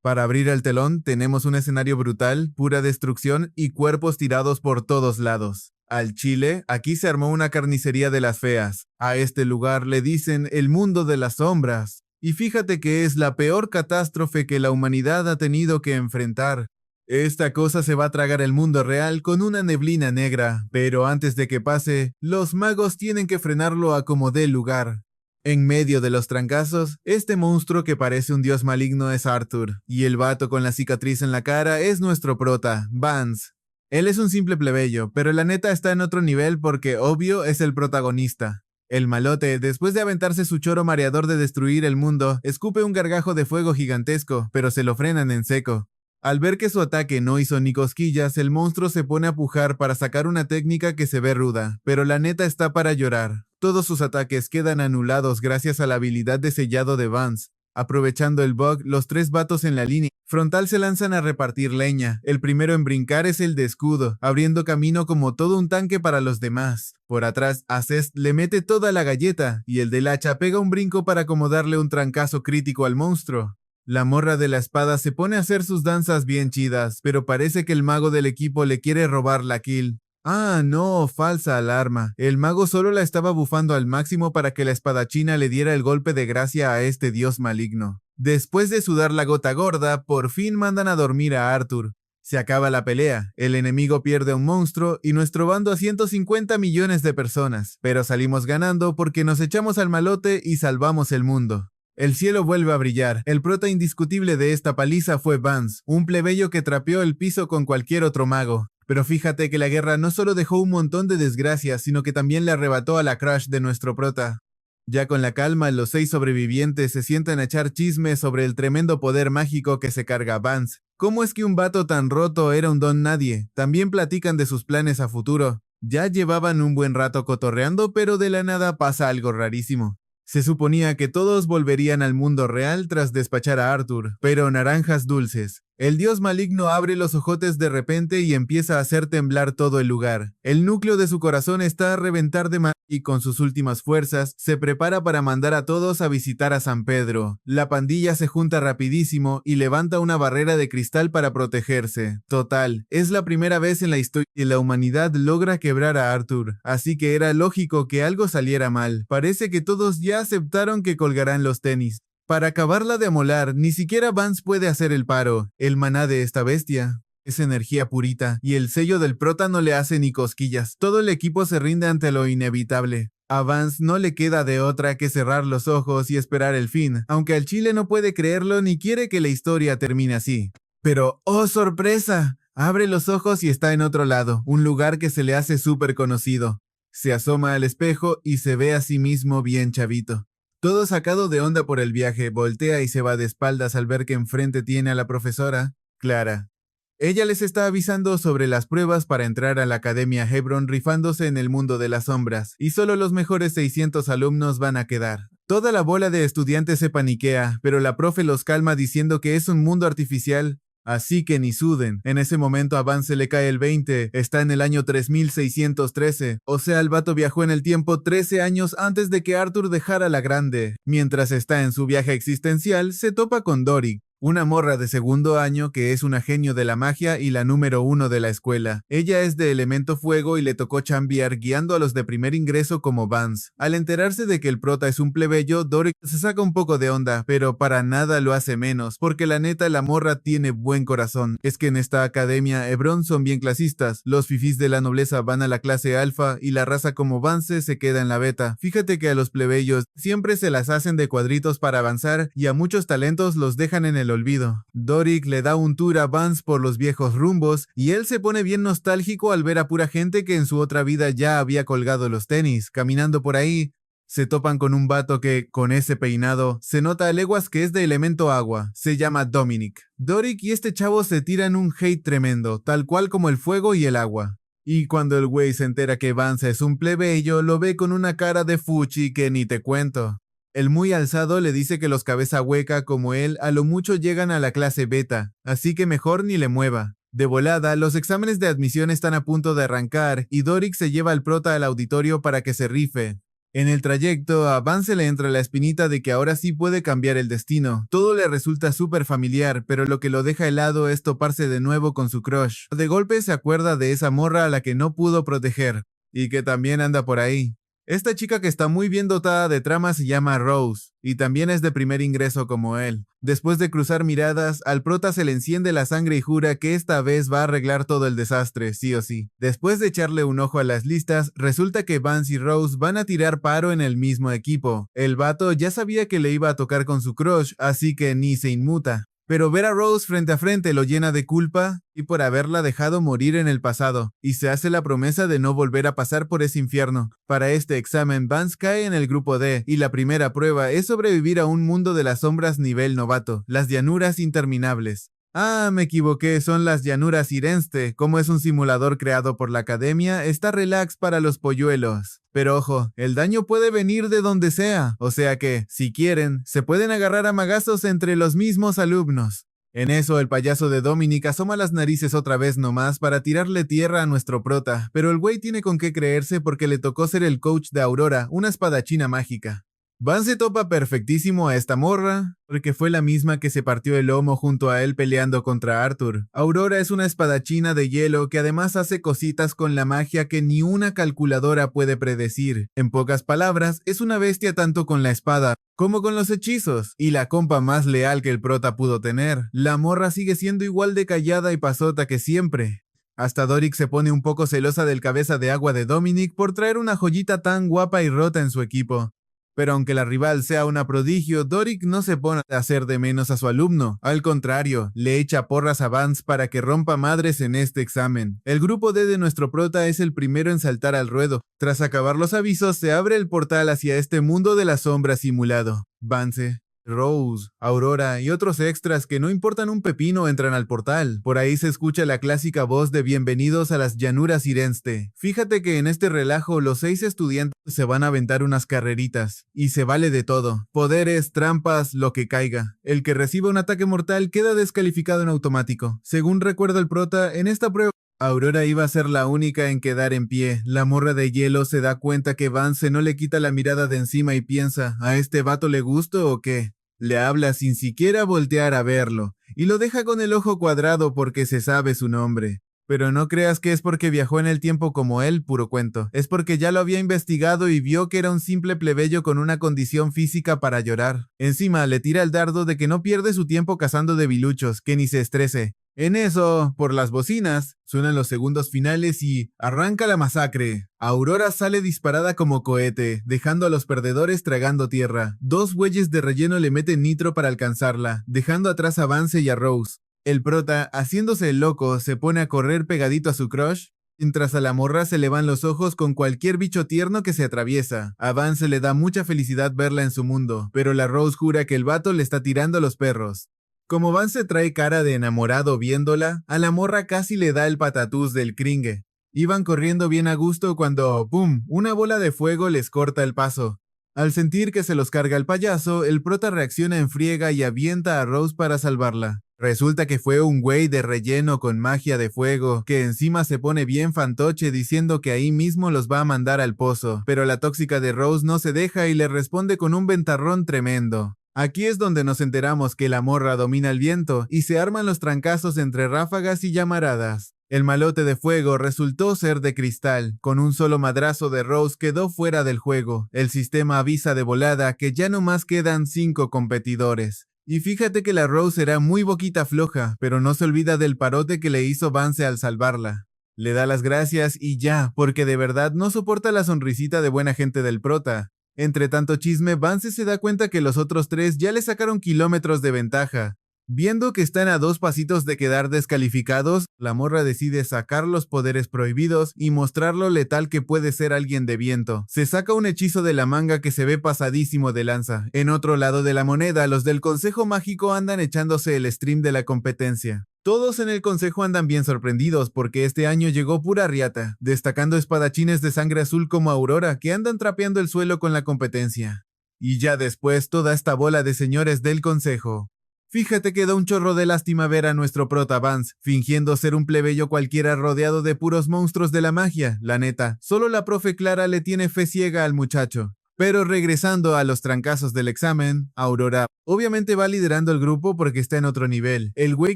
Para abrir el telón tenemos un escenario brutal, pura destrucción y cuerpos tirados por todos lados. Al chile, aquí se armó una carnicería de las feas. A este lugar le dicen el mundo de las sombras. Y fíjate que es la peor catástrofe que la humanidad ha tenido que enfrentar. Esta cosa se va a tragar el mundo real con una neblina negra, pero antes de que pase, los magos tienen que frenarlo a como dé lugar. En medio de los trancazos, este monstruo que parece un dios maligno es Arthur, y el vato con la cicatriz en la cara es nuestro prota, Vance. Él es un simple plebeyo, pero la neta está en otro nivel porque obvio es el protagonista. El malote, después de aventarse su choro mareador de destruir el mundo, escupe un gargajo de fuego gigantesco, pero se lo frenan en seco. Al ver que su ataque no hizo ni cosquillas, el monstruo se pone a pujar para sacar una técnica que se ve ruda, pero la neta está para llorar. Todos sus ataques quedan anulados gracias a la habilidad de sellado de Vance. Aprovechando el bug, los tres vatos en la línea frontal se lanzan a repartir leña. El primero en brincar es el de escudo, abriendo camino como todo un tanque para los demás. Por atrás, Acest le mete toda la galleta, y el del hacha pega un brinco para acomodarle un trancazo crítico al monstruo. La morra de la espada se pone a hacer sus danzas bien chidas, pero parece que el mago del equipo le quiere robar la kill. Ah, no, falsa alarma. El mago solo la estaba bufando al máximo para que la espadachina le diera el golpe de gracia a este dios maligno. Después de sudar la gota gorda, por fin mandan a dormir a Arthur. Se acaba la pelea, el enemigo pierde a un monstruo y nuestro bando a 150 millones de personas, pero salimos ganando porque nos echamos al malote y salvamos el mundo. El cielo vuelve a brillar. El prota indiscutible de esta paliza fue Vance, un plebeyo que trapeó el piso con cualquier otro mago. Pero fíjate que la guerra no solo dejó un montón de desgracias, sino que también le arrebató a la crush de nuestro prota. Ya con la calma, los 6 sobrevivientes se sientan a echar chismes sobre el tremendo poder mágico que se carga Vance. ¿Cómo es que un vato tan roto era un don nadie? También platican de sus planes a futuro. Ya llevaban un buen rato cotorreando, pero de la nada pasa algo rarísimo. Se suponía que todos volverían al mundo real tras despachar a Arthur, pero naranjas dulces. El dios maligno abre los ojotes de repente y empieza a hacer temblar todo el lugar. El núcleo de su corazón está a reventar de y con sus últimas fuerzas se prepara para mandar a todos a visitar a San Pedro. La pandilla se junta rapidísimo y levanta una barrera de cristal para protegerse. Total, es la primera vez en la historia que la humanidad logra quebrar a Arthur, así que era lógico que algo saliera mal. Parece que todos ya aceptaron que colgarán los tenis. Para acabarla de amolar, ni siquiera Vance puede hacer el paro. El maná de esta bestia es energía purita, y el sello del prota no le hace ni cosquillas. Todo el equipo se rinde ante lo inevitable. A Vance no le queda de otra que cerrar los ojos y esperar el fin, aunque al chile no puede creerlo ni quiere que la historia termine así. Pero, ¡oh sorpresa! Abre los ojos y está en otro lado, un lugar que se le hace súper conocido. Se asoma al espejo y se ve a sí mismo bien chavito. Todo sacado de onda por el viaje, voltea y se va de espaldas al ver que enfrente tiene a la profesora, Clara. Ella les está avisando sobre las pruebas para entrar a la Academia Hebron rifándose en el mundo de las sombras, y solo los mejores 600 alumnos van a quedar. Toda la bola de estudiantes se paniquea, pero la profe los calma diciendo que es un mundo artificial, así que ni suden. En ese momento a Vance le cae el 20, está en el año 3613, o sea el vato viajó en el tiempo 13 años antes de que Arthur dejara la grande. Mientras está en su viaje existencial, se topa con Doric, una morra de segundo año que es una genio de la magia y la número 1 de la escuela. Ella es de elemento fuego y le tocó chambear guiando a los de primer ingreso como Vance. Al enterarse de que el prota es un plebeyo, Doric se saca un poco de onda, pero para nada lo hace menos, porque la neta la morra tiene buen corazón. Es que en esta academia Hebron son bien clasistas, los fifís de la nobleza van a la clase alfa y la raza como Vance se queda en la beta. Fíjate que a los plebeyos siempre se las hacen de cuadritos para avanzar y a muchos talentos los dejan en el olvido. Doric le da un tour a Vance por los viejos rumbos y él se pone bien nostálgico al ver a pura gente que en su otra vida ya había colgado los tenis. Caminando por ahí, se topan con un vato que, con ese peinado, se nota a leguas que es de elemento agua. Se llama Dominic. Doric y este chavo se tiran un hate tremendo, tal cual como el fuego y el agua. Y cuando el güey se entera que Vance es un plebeyo, lo ve con una cara de fuchi que ni te cuento. El muy alzado le dice que los cabeza hueca como él a lo mucho llegan a la clase beta, así que mejor ni le mueva. De volada, los exámenes de admisión están a punto de arrancar y Doric se lleva al prota al auditorio para que se rife. En el trayecto, a Vance le entra la espinita de que ahora sí puede cambiar el destino. Todo le resulta súper familiar, pero lo que lo deja helado es toparse de nuevo con su crush. De golpe se acuerda de esa morra a la que no pudo proteger, y que también anda por ahí. Esta chica que está muy bien dotada de trama se llama Rose, y también es de primer ingreso como él. Después de cruzar miradas, al prota se le enciende la sangre y jura que esta vez va a arreglar todo el desastre, sí o sí. Después de echarle un ojo a las listas, resulta que Vance y Rose van a tirar paro en el mismo equipo. El vato ya sabía que le iba a tocar con su crush, así que ni se inmuta. Pero ver a Rose frente a frente lo llena de culpa y por haberla dejado morir en el pasado, y se hace la promesa de no volver a pasar por ese infierno. Para este examen, Vance cae en el grupo D, y la primera prueba es sobrevivir a un mundo de las sombras nivel novato, las llanuras interminables. Ah, me equivoqué, son las llanuras Irenste. Como es un simulador creado por la academia, está relax para los polluelos. Pero ojo, el daño puede venir de donde sea, o sea que, si quieren, se pueden agarrar a magazos entre los mismos alumnos. En eso, el payaso de Dominic asoma las narices otra vez nomás para tirarle tierra a nuestro prota, pero el güey tiene con qué creerse porque le tocó ser el coach de Aurora, una espadachina mágica. Vance topa perfectísimo a esta morra, porque fue la misma que se partió el lomo junto a él peleando contra Arthur. Aurora es una espadachina de hielo que además hace cositas con la magia que ni una calculadora puede predecir. En pocas palabras, es una bestia tanto con la espada como con los hechizos, y la compa más leal que el prota pudo tener. La morra sigue siendo igual de callada y pasota que siempre. Hasta Doric se pone un poco celosa del cabeza de agua de Dominic por traer una joyita tan guapa y rota en su equipo. Pero aunque la rival sea una prodigio, Doric no se pone a hacer de menos a su alumno. Al contrario, le echa porras a Vance para que rompa madres en este examen. El grupo D de nuestro prota es el primero en saltar al ruedo. Tras acabar los avisos, se abre el portal hacia este mundo de la sombra simulado. Vance, Rose, Aurora y otros extras que no importan un pepino entran al portal. Por ahí se escucha la clásica voz de bienvenidos a las llanuras Irenste. Fíjate que en este relajo los 6 estudiantes se van a aventar unas carreritas. Y se vale de todo. Poderes, trampas, lo que caiga. El que reciba un ataque mortal queda descalificado en automático. Según recuerda el prota, en esta prueba Aurora iba a ser la única en quedar en pie. La morra de hielo se da cuenta que Vance no le quita la mirada de encima y piensa, ¿a este vato le gusto o qué? Le habla sin siquiera voltear a verlo, y lo deja con el ojo cuadrado porque se sabe su nombre. Pero no creas que es porque viajó en el tiempo como él, puro cuento. Es porque ya lo había investigado y vio que era un simple plebeyo con una condición física para llorar. Encima le tira el dardo de que no pierde su tiempo cazando debiluchos, que ni se estrese. En eso, por las bocinas, suenan los segundos finales y arranca la masacre. Aurora sale disparada como cohete, dejando a los perdedores tragando tierra. 2 güeyes de relleno le meten nitro para alcanzarla, dejando atrás a Vance y a Rose. El prota, haciéndose el loco, se pone a correr pegadito a su crush, mientras a la morra se le van los ojos con cualquier bicho tierno que se atraviesa. A Vance le da mucha felicidad verla en su mundo, pero la Rose jura que el vato le está tirando los perros. Como Vance trae cara de enamorado viéndola, a la morra casi le da el patatús del cringe. Iban corriendo bien a gusto cuando, ¡pum!, una bola de fuego les corta el paso. Al sentir que se los carga el payaso, el prota reacciona en friega y avienta a Rose para salvarla. Resulta que fue un güey de relleno con magia de fuego, que encima se pone bien fantoche diciendo que ahí mismo los va a mandar al pozo, pero la tóxica de Rose no se deja y le responde con un ventarrón tremendo. Aquí es donde nos enteramos que la morra domina el viento y se arman los trancazos entre ráfagas y llamaradas. El malote de fuego resultó ser de cristal. Con un solo madrazo de Rose quedó fuera del juego. El sistema avisa de volada que ya no más quedan 5 competidores. Y fíjate que la Rose era muy boquita floja, pero no se olvida del parote que le hizo Vance al salvarla. Le da las gracias y ya, porque de verdad no soporta la sonrisita de buena gente del prota. Entre tanto chisme, Vance se da cuenta que los otros 3 ya le sacaron kilómetros de ventaja. Viendo que están a 2 pasitos de quedar descalificados, la morra decide sacar los poderes prohibidos y mostrar lo letal que puede ser alguien de viento. Se saca un hechizo de la manga que se ve pasadísimo de lanza. En otro lado de la moneda, los del Consejo Mágico andan echándose el stream de la competencia. Todos en el consejo andan bien sorprendidos porque este año llegó pura riata, destacando espadachines de sangre azul como Aurora que andan trapeando el suelo con la competencia. Y ya después toda esta bola de señores del consejo. Fíjate que da un chorro de lástima ver a nuestro prota Vance, fingiendo ser un plebeyo cualquiera rodeado de puros monstruos de la magia. La neta, solo la profe Clara le tiene fe ciega al muchacho. Pero regresando a los trancazos del examen, Aurora obviamente va liderando el grupo porque está en otro nivel. El güey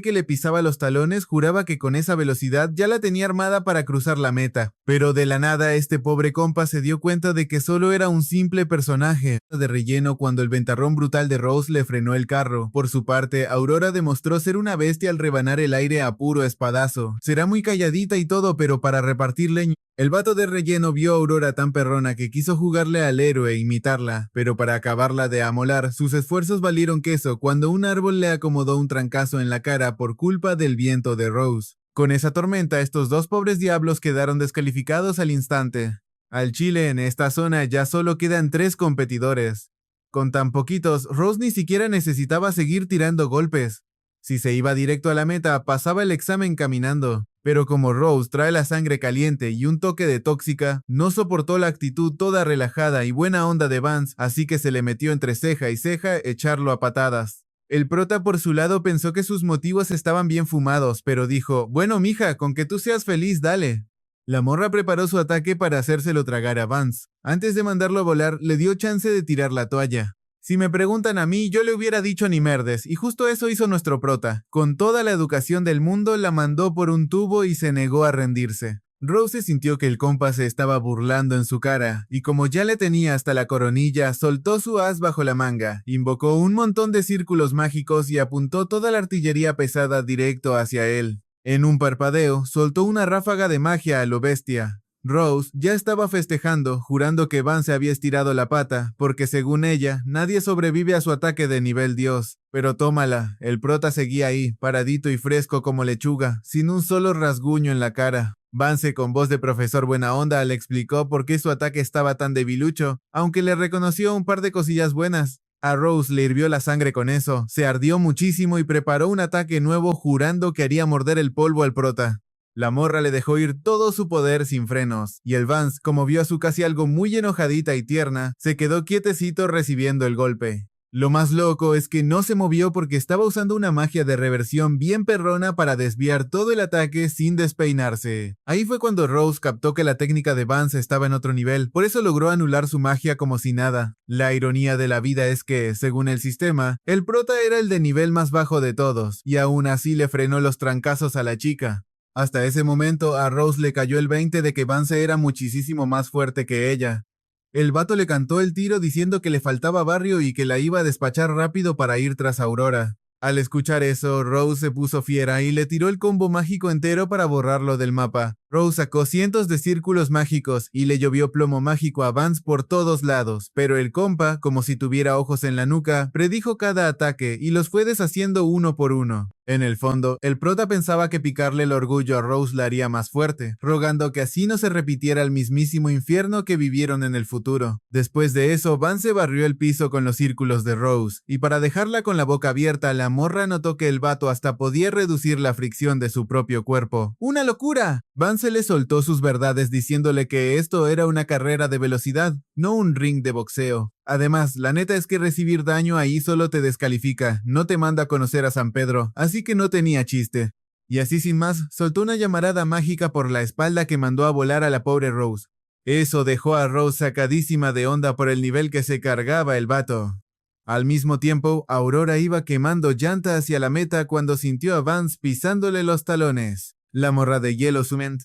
que le pisaba los talones juraba que con esa velocidad ya la tenía armada para cruzar la meta. Pero de la nada este pobre compa se dio cuenta de que solo era un simple personaje de relleno cuando el ventarrón brutal de Rose le frenó el carro. Por su parte, Aurora demostró ser una bestia al rebanar el aire a puro espadazo. Será muy calladita y todo, pero para repartir leña. El vato de relleno vio a Aurora tan perrona que quiso jugarle al héroe e imitarla, pero para acabarla de amolar, sus esfuerzos valieron queso cuando un árbol le acomodó un trancazo en la cara por culpa del viento de Rose. Con esa tormenta, estos dos pobres diablos quedaron descalificados al instante. Al chile, en esta zona ya solo quedan 3 competidores. Con tan poquitos, Rose ni siquiera necesitaba seguir tirando golpes. Si se iba directo a la meta, pasaba el examen caminando. Pero como Rose trae la sangre caliente y un toque de tóxica, no soportó la actitud toda relajada y buena onda de Vance, así que se le metió entre ceja y ceja echarlo a patadas. El prota por su lado pensó que sus motivos estaban bien fumados, pero dijo, bueno mija, con que tú seas feliz, dale. La morra preparó su ataque para hacérselo tragar a Vance. Antes de mandarlo a volar, le dio chance de tirar la toalla. Si me preguntan a mí, yo le hubiera dicho ni merdes, y justo eso hizo nuestro prota. Con toda la educación del mundo, la mandó por un tubo y se negó a rendirse. Rose sintió que el compa se estaba burlando en su cara, y como ya le tenía hasta la coronilla, soltó su as bajo la manga, invocó un montón de círculos mágicos y apuntó toda la artillería pesada directo hacia él. En un parpadeo, soltó una ráfaga de magia a lo bestia. Rose ya estaba festejando, jurando que Vance había estirado la pata, porque según ella, nadie sobrevive a su ataque de nivel dios. Pero tómala, el prota seguía ahí, paradito y fresco como lechuga, sin un solo rasguño en la cara. Vance, con voz de profesor buena onda, le explicó por qué su ataque estaba tan debilucho, aunque le reconoció un par de cosillas buenas. A Rose le hirvió la sangre con eso, se ardió muchísimo y preparó un ataque nuevo jurando que haría morder el polvo al prota. La morra le dejó ir todo su poder sin frenos, y el Vance, como vio a su casi algo muy enojadita y tierna, se quedó quietecito recibiendo el golpe. Lo más loco es que no se movió porque estaba usando una magia de reversión bien perrona para desviar todo el ataque sin despeinarse. Ahí fue cuando Rose captó que la técnica de Vance estaba en otro nivel, por eso logró anular su magia como si nada. La ironía de la vida es que, según el sistema, el prota era el de nivel más bajo de todos, y aún así le frenó los trancazos a la chica. Hasta ese momento a Rose le cayó el 20 de que Vance era muchísimo más fuerte que ella. El vato le cantó el tiro diciendo que le faltaba barrio y que la iba a despachar rápido para ir tras Aurora. Al escuchar eso, Rose se puso fiera y le tiró el combo mágico entero para borrarlo del mapa. Rose sacó cientos de círculos mágicos y le llovió plomo mágico a Vance por todos lados, pero el compa, como si tuviera ojos en la nuca, predijo cada ataque y los fue deshaciendo uno por uno. En el fondo, el prota pensaba que picarle el orgullo a Rose la haría más fuerte, rogando que así no se repitiera el mismísimo infierno que vivieron en el futuro. Después de eso, Vance barrió el piso con los círculos de Rose, y para dejarla con la boca abierta, la morra notó que el vato hasta podía reducir la fricción de su propio cuerpo. ¡Una locura! Vance le soltó sus verdades diciéndole que esto era una carrera de velocidad, no un ring de boxeo. Además, la neta es que recibir daño ahí solo te descalifica, no te manda a conocer a San Pedro, así que no tenía chiste. Y así sin más, soltó una llamarada mágica por la espalda que mandó a volar a la pobre Rose. Eso dejó a Rose sacadísima de onda por el nivel que se cargaba el vato. Al mismo tiempo, Aurora iba quemando llanta hacia la meta cuando sintió a Vance pisándole los talones. La morra de hielo Sument.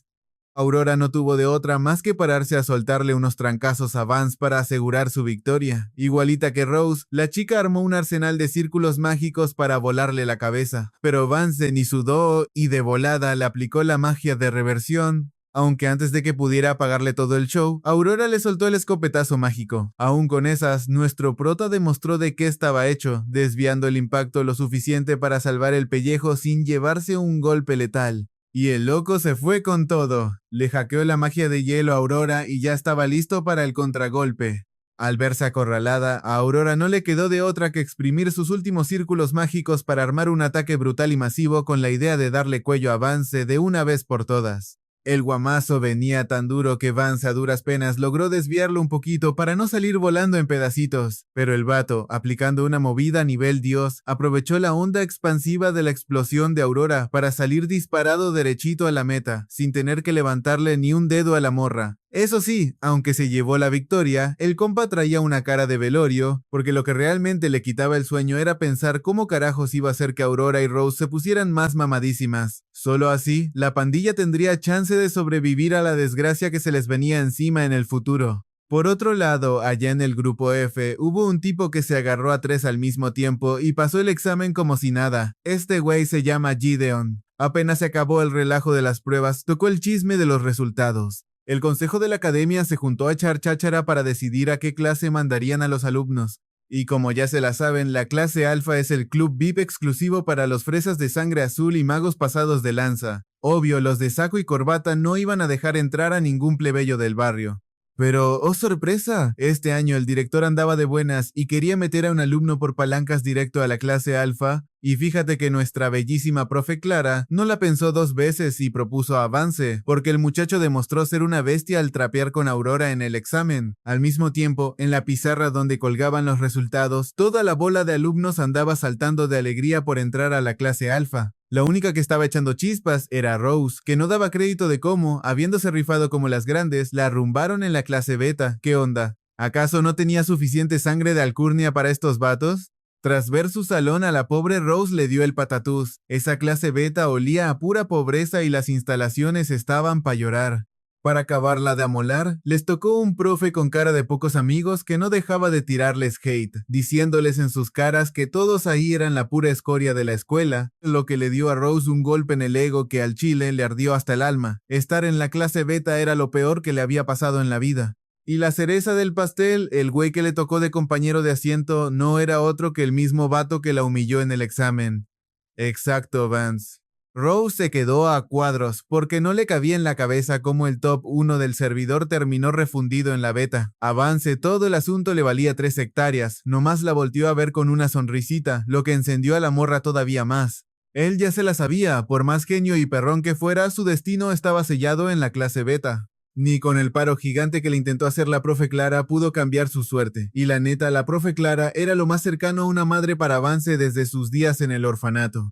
Aurora no tuvo de otra más que pararse a soltarle unos trancazos a Vance para asegurar su victoria. Igualita que Rose, la chica armó un arsenal de círculos mágicos para volarle la cabeza, pero Vance ni sudó y de volada le aplicó la magia de reversión. Aunque antes de que pudiera apagarle todo el show, Aurora le soltó el escopetazo mágico. Aún con esas, nuestro prota demostró de qué estaba hecho, desviando el impacto lo suficiente para salvar el pellejo sin llevarse un golpe letal. Y el loco se fue con todo. Le hackeó la magia de hielo a Aurora y ya estaba listo para el contragolpe. Al verse acorralada, a Aurora no le quedó de otra que exprimir sus últimos círculos mágicos para armar un ataque brutal y masivo con la idea de darle cuello a Vance de una vez por todas. El guamazo venía tan duro que Vance a duras penas logró desviarlo un poquito para no salir volando en pedacitos, pero el vato, aplicando una movida a nivel dios, aprovechó la onda expansiva de la explosión de Aurora para salir disparado derechito a la meta, sin tener que levantarle ni un dedo a la morra. Eso sí, aunque se llevó la victoria, el compa traía una cara de velorio, porque lo que realmente le quitaba el sueño era pensar cómo carajos iba a hacer que Aurora y Rose se pusieran más mamadísimas. Solo así, la pandilla tendría chance de sobrevivir a la desgracia que se les venía encima en el futuro. Por otro lado, allá en el grupo F, hubo un tipo que se agarró a 3 al mismo tiempo y pasó el examen como si nada. Este güey se llama Gideon. Apenas se acabó el relajo de las pruebas, tocó el chisme de los resultados. El consejo de la academia se juntó a echar cháchara para decidir a qué clase mandarían a los alumnos. Y como ya se la saben, la clase alfa es el club VIP exclusivo para los fresas de sangre azul y magos pasados de lanza. Obvio, los de saco y corbata no iban a dejar entrar a ningún plebeyo del barrio. Pero, oh sorpresa, este año el director andaba de buenas y quería meter a un alumno por palancas directo a la clase alfa, y fíjate que nuestra bellísima profe Clara no la pensó 2 veces y propuso avance, porque el muchacho demostró ser una bestia al trapear con Aurora en el examen. Al mismo tiempo, en la pizarra donde colgaban los resultados, toda la bola de alumnos andaba saltando de alegría por entrar a la clase alfa. La única que estaba echando chispas era Rose, que no daba crédito de cómo, habiéndose rifado como las grandes, la arrumbaron en la clase beta. ¿Qué onda? ¿Acaso no tenía suficiente sangre de alcurnia para estos vatos? Tras ver su salón, a la pobre Rose le dio el patatús. Esa clase beta olía a pura pobreza y las instalaciones estaban para llorar. Para acabarla de amolar, les tocó un profe con cara de pocos amigos que no dejaba de tirarles hate, diciéndoles en sus caras que todos ahí eran la pura escoria de la escuela, lo que le dio a Rose un golpe en el ego que al chile le ardió hasta el alma. Estar en la clase beta era lo peor que le había pasado en la vida. Y la cereza del pastel, el güey que le tocó de compañero de asiento, no era otro que el mismo vato que la humilló en el examen. Exacto, Vance. Rose se quedó a cuadros porque no le cabía en la cabeza cómo el top 1 del servidor terminó refundido en la beta. Avance, todo el asunto le valía 3 hectáreas, nomás la volteó a ver con una sonrisita, lo que encendió a la morra todavía más. Él ya se la sabía, por más genio y perrón que fuera, su destino estaba sellado en la clase beta. Ni con el paro gigante que le intentó hacer la profe Clara pudo cambiar su suerte, y la neta, la profe Clara era lo más cercano a una madre para Avance desde sus días en el orfanato.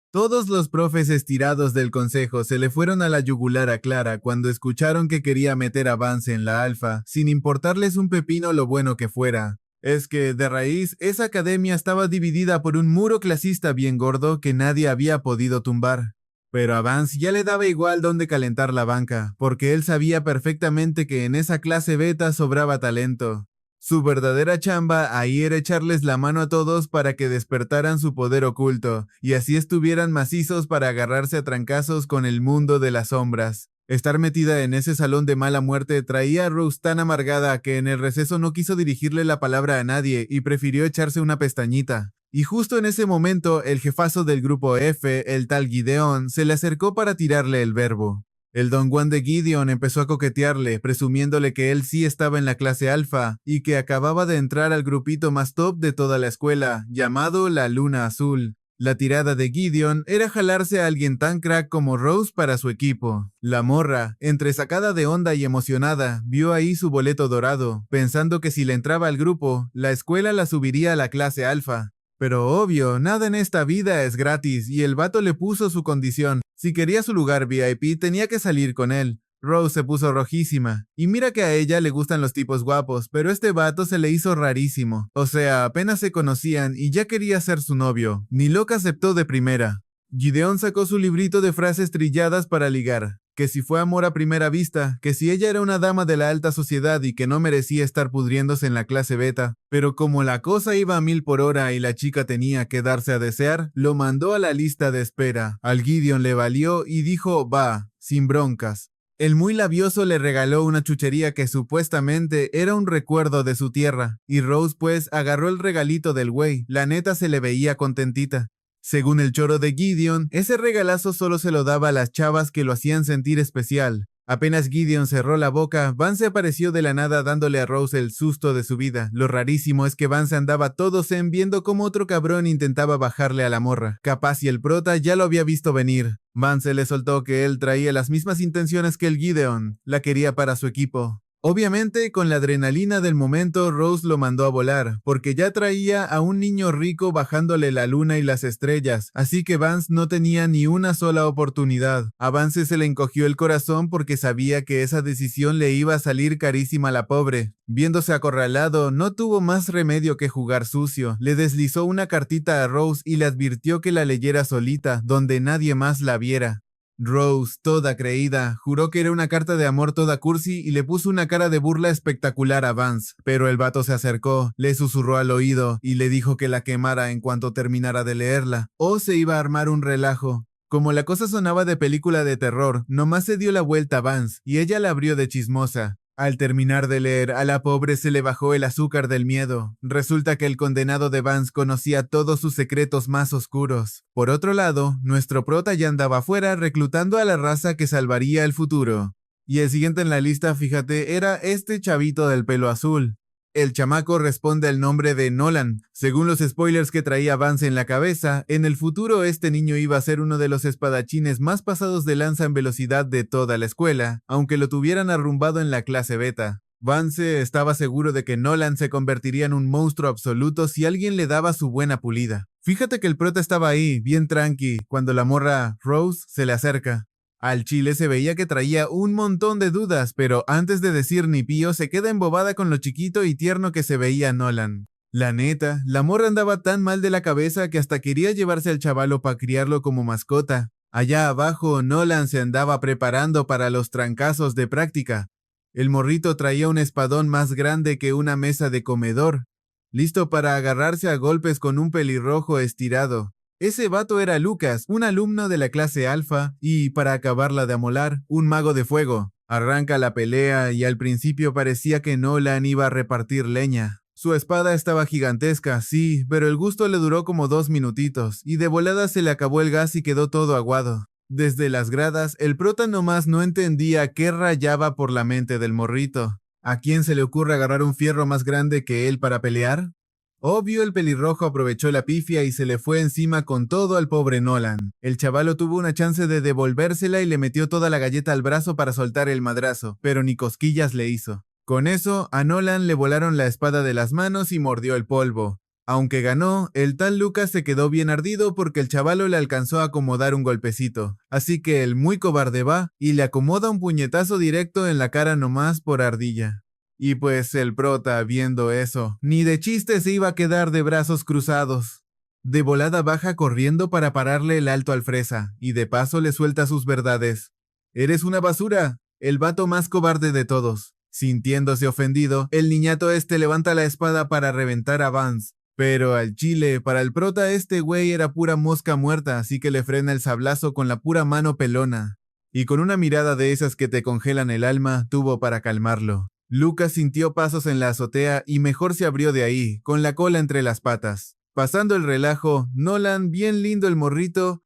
Todos los profes estirados del consejo se le fueron a la yugular a Clara cuando escucharon que quería meter avance en la alfa, sin importarles un pepino lo bueno que fuera. Es que, de raíz, esa academia estaba dividida por un muro clasista bien gordo que nadie había podido tumbar. Pero a Vance ya le daba igual dónde calentar la banca, porque él sabía perfectamente que en esa clase beta sobraba talento. Su verdadera chamba ahí era echarles la mano a todos para que despertaran su poder oculto, y así estuvieran macizos para agarrarse a trancazos con el mundo de las sombras. Estar metida en ese salón de mala muerte traía a Rose tan amargada que en el receso no quiso dirigirle la palabra a nadie y prefirió echarse una pestañita. Y justo en ese momento, el jefazo del grupo F, el tal Gideon, se le acercó para tirarle el verbo. El Don Juan de Gideon empezó a coquetearle, presumiéndole que él sí estaba en la clase alfa y que acababa de entrar al grupito más top de toda la escuela, llamado la Luna Azul. La tirada de Gideon era jalarse a alguien tan crack como Rose para su equipo. La morra, entre sacada de onda y emocionada, vio ahí su boleto dorado, pensando que si le entraba al grupo, la escuela la subiría a la clase alfa. Pero obvio, nada en esta vida es gratis y el vato le puso su condición. Si quería su lugar VIP, tenía que salir con él. Rose se puso rojísima. Y mira que a ella le gustan los tipos guapos, pero este vato se le hizo rarísimo. O sea, apenas se conocían y ya quería ser su novio. Ni loca aceptó de primera. Gideon sacó su librito de frases trilladas para ligar. Que si fue amor a primera vista, que si ella era una dama de la alta sociedad y que no merecía estar pudriéndose en la clase beta, pero como la cosa iba a 1000 por hora y la chica tenía que darse a desear, lo mandó a la lista de espera. Al Gideon le valió y dijo, va, sin broncas. El muy labioso le regaló una chuchería que supuestamente era un recuerdo de su tierra, y Rose pues agarró el regalito del güey, la neta se le veía contentita. Según el choro de Gideon, ese regalazo solo se lo daba a las chavas que lo hacían sentir especial. Apenas Gideon cerró la boca, Vance apareció de la nada dándole a Rose el susto de su vida. Lo rarísimo es que Vance andaba todo zen viendo cómo otro cabrón intentaba bajarle a la morra. Capaz y el prota ya lo había visto venir. Vance le soltó que él traía las mismas intenciones que el Gideon. La quería para su equipo. Obviamente, con la adrenalina del momento, Rose lo mandó a volar, porque ya traía a un niño rico bajándole la luna y las estrellas, así que Vance no tenía ni una sola oportunidad. A Vance se le encogió el corazón porque sabía que esa decisión le iba a salir carísima a la pobre. Viéndose acorralado, no tuvo más remedio que jugar sucio. Le deslizó una cartita a Rose y le advirtió que la leyera solita, donde nadie más la viera. Rose, toda creída, juró que era una carta de amor toda cursi y le puso una cara de burla espectacular a Vance, pero el vato se acercó, le susurró al oído y le dijo que la quemara en cuanto terminara de leerla, o se iba a armar un relajo. Como la cosa sonaba de película de terror, nomás se dio la vuelta a Vance y ella la abrió de chismosa. Al terminar de leer, a la pobre se le bajó el azúcar del miedo. Resulta que el condenado de Vance conocía todos sus secretos más oscuros. Por otro lado, nuestro prota ya andaba afuera reclutando a la raza que salvaría el futuro. Y el siguiente en la lista, fíjate, era este chavito del pelo azul. El chamaco responde al nombre de Nolan. Según los spoilers que traía Vance en la cabeza, en el futuro este niño iba a ser uno de los espadachines más pasados de lanza en velocidad de toda la escuela, aunque lo tuvieran arrumbado en la clase beta. Vance estaba seguro de que Nolan se convertiría en un monstruo absoluto si alguien le daba su buena pulida. Fíjate que el prota estaba ahí, bien tranqui, cuando la morra Rose se le acerca. Al chile se veía que traía un montón de dudas, pero antes de decir ni pío se queda embobada con lo chiquito y tierno que se veía Nolan. La neta, la morra andaba tan mal de la cabeza que hasta quería llevarse al chavalo para criarlo como mascota. Allá abajo, Nolan se andaba preparando para los trancazos de práctica. El morrito traía un espadón más grande que una mesa de comedor, listo para agarrarse a golpes con un pelirrojo estirado. Ese vato era Lucas, un alumno de la clase alfa, y, para acabarla de amolar, un mago de fuego. Arranca la pelea y al principio parecía que Nolan iba a repartir leña. Su espada estaba gigantesca, sí, pero el gusto le duró como 2 minutitos, y de volada se le acabó el gas y quedó todo aguado. Desde las gradas, el prota nomás no entendía qué rayaba por la mente del morrito. ¿A quién se le ocurre agarrar un fierro más grande que él para pelear? Obvio, el pelirrojo aprovechó la pifia y se le fue encima con todo al pobre Nolan. El chavalo tuvo una chance de devolvérsela y le metió toda la galleta al brazo para soltar el madrazo, pero ni cosquillas le hizo. Con eso, a Nolan le volaron la espada de las manos y mordió el polvo. Aunque ganó, el tal Lucas se quedó bien ardido porque el chavalo le alcanzó a acomodar un golpecito. Así que el muy cobarde va y le acomoda un puñetazo directo en la cara nomás por ardilla. Y pues el prota, viendo eso, ni de chiste se iba a quedar de brazos cruzados. De volada baja corriendo para pararle el alto al fresa, y de paso le suelta sus verdades. «Eres una basura, el vato más cobarde de todos». Sintiéndose ofendido, el niñato levanta la espada para reventar a Vance. Pero al chile, para el prota este güey era pura mosca muerta, así que le frena el sablazo con la pura mano pelona. Y con una mirada de esas que te congelan el alma, tuvo para calmarlo. Lucas sintió pasos en la azotea y mejor se abrió de ahí, con la cola entre las patas. Pasando el relajo, Nolan, bien lindo el morrito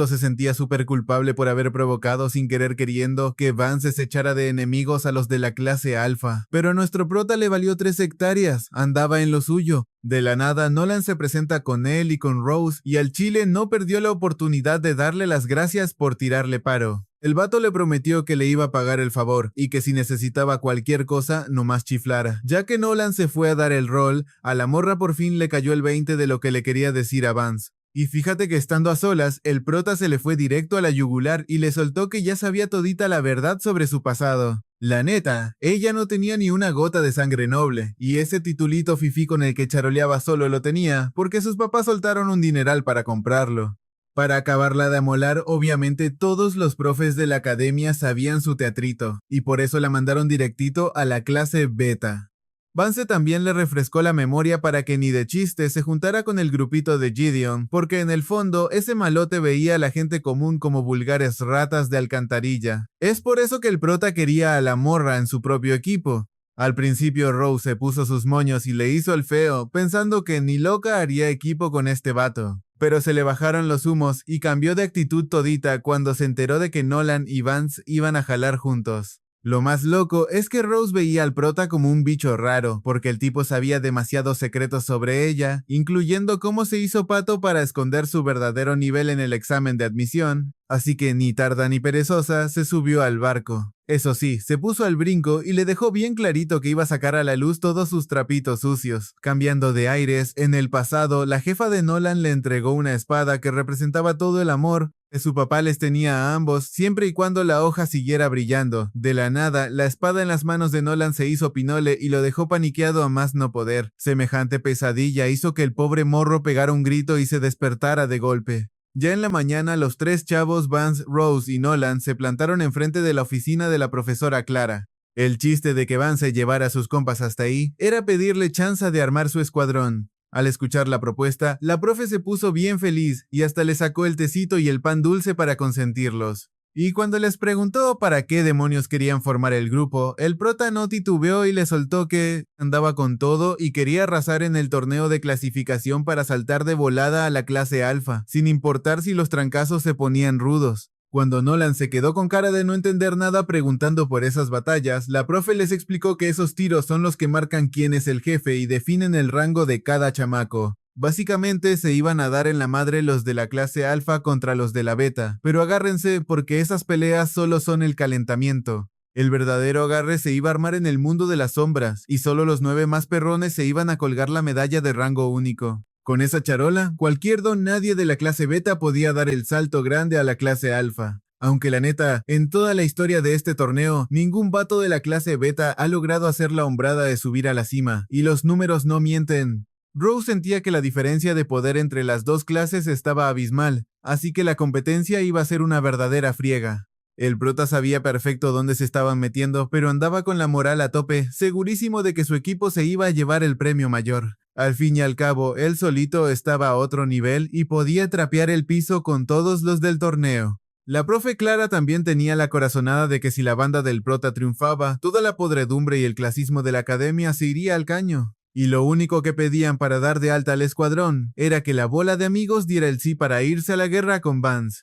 se sentía súper culpable por haber provocado sin querer queriendo que Vance se echara de enemigos a los de la clase alfa. Pero a nuestro prota le valió 3 hectáreas, andaba en lo suyo. De la nada, Nolan se presenta con él y con Rose, y al chile no perdió la oportunidad de darle las gracias por tirarle paro. El vato le prometió que le iba a pagar el favor y que si necesitaba cualquier cosa, nomás chiflara. Ya que Nolan se fue a dar el rol, a la morra por fin le cayó el 20 de lo que le quería decir a Vance. Y fíjate que estando a solas, el prota se le fue directo a la yugular y le soltó que ya sabía todita la verdad sobre su pasado. La neta, ella no tenía ni una gota de sangre noble, y ese titulito fifí con el que charoleaba solo lo tenía, porque sus papás soltaron un dineral para comprarlo. Para acabarla de amolar, obviamente todos los profes de la academia sabían su teatrito, y por eso la mandaron directito a la clase beta. Vance también le refrescó la memoria para que ni de chiste se juntara con el grupito de Gideon, porque en el fondo ese malote veía a la gente común como vulgares ratas de alcantarilla. Es por eso que el prota quería a la morra en su propio equipo. Al principio Rose se puso sus moños y le hizo el feo, pensando que ni loca haría equipo con este vato. Pero se le bajaron los humos y cambió de actitud todita cuando se enteró de que Nolan y Vance iban a jalar juntos. Lo más loco es que Rose veía al prota como un bicho raro, porque el tipo sabía demasiados secretos sobre ella, incluyendo cómo se hizo pato para esconder su verdadero nivel en el examen de admisión, así que ni tarda ni perezosa se subió al barco. Eso sí, se puso al brinco y le dejó bien clarito que iba a sacar a la luz todos sus trapitos sucios. Cambiando de aires, en el pasado, la jefa de Nolan le entregó una espada que representaba todo el amor que su papá les tenía a ambos, siempre y cuando la hoja siguiera brillando. De la nada, la espada en las manos de Nolan se hizo pinole y lo dejó paniqueado a más no poder. Semejante pesadilla hizo que el pobre morro pegara un grito y se despertara de golpe. Ya en la mañana, los tres chavos, Vance, Rose y Nolan, se plantaron enfrente de la oficina de la profesora Clara. El chiste de que Vance llevara a sus compas hasta ahí era pedirle chance de armar su escuadrón. Al escuchar la propuesta, la profe se puso bien feliz y hasta le sacó el tecito y el pan dulce para consentirlos. Y cuando les preguntó para qué demonios querían formar el grupo, el prota no titubeó y le soltó que andaba con todo y quería arrasar en el torneo de clasificación para saltar de volada a la clase alfa, sin importar si los trancazos se ponían rudos. Cuando Nolan se quedó con cara de no entender nada preguntando por esas batallas, la profe les explicó que esos tiros son los que marcan quién es el jefe y definen el rango de cada chamaco. Básicamente se iban a dar en la madre los de la clase alfa contra los de la beta, pero agárrense porque esas peleas solo son el calentamiento. El verdadero agarre se iba a armar en el mundo de las sombras, y solo los 9 más perrones se iban a colgar la medalla de rango único. Con esa charola, cualquier don nadie de la clase beta podía dar el salto grande a la clase alfa. Aunque la neta, en toda la historia de este torneo, ningún vato de la clase beta ha logrado hacer la hombrada de subir a la cima, y los números no mienten. Rose sentía que la diferencia de poder entre las dos clases estaba abismal, así que la competencia iba a ser una verdadera friega. El prota sabía perfecto dónde se estaban metiendo, pero andaba con la moral a tope, segurísimo de que su equipo se iba a llevar el premio mayor. Al fin y al cabo, él solito estaba a otro nivel y podía trapear el piso con todos los del torneo. La profe Clara también tenía la corazonada de que si la banda del prota triunfaba, toda la podredumbre y el clasismo de la academia se iría al caño. Y lo único que pedían para dar de alta al escuadrón era que la bola de amigos diera el sí para irse a la guerra con Vance.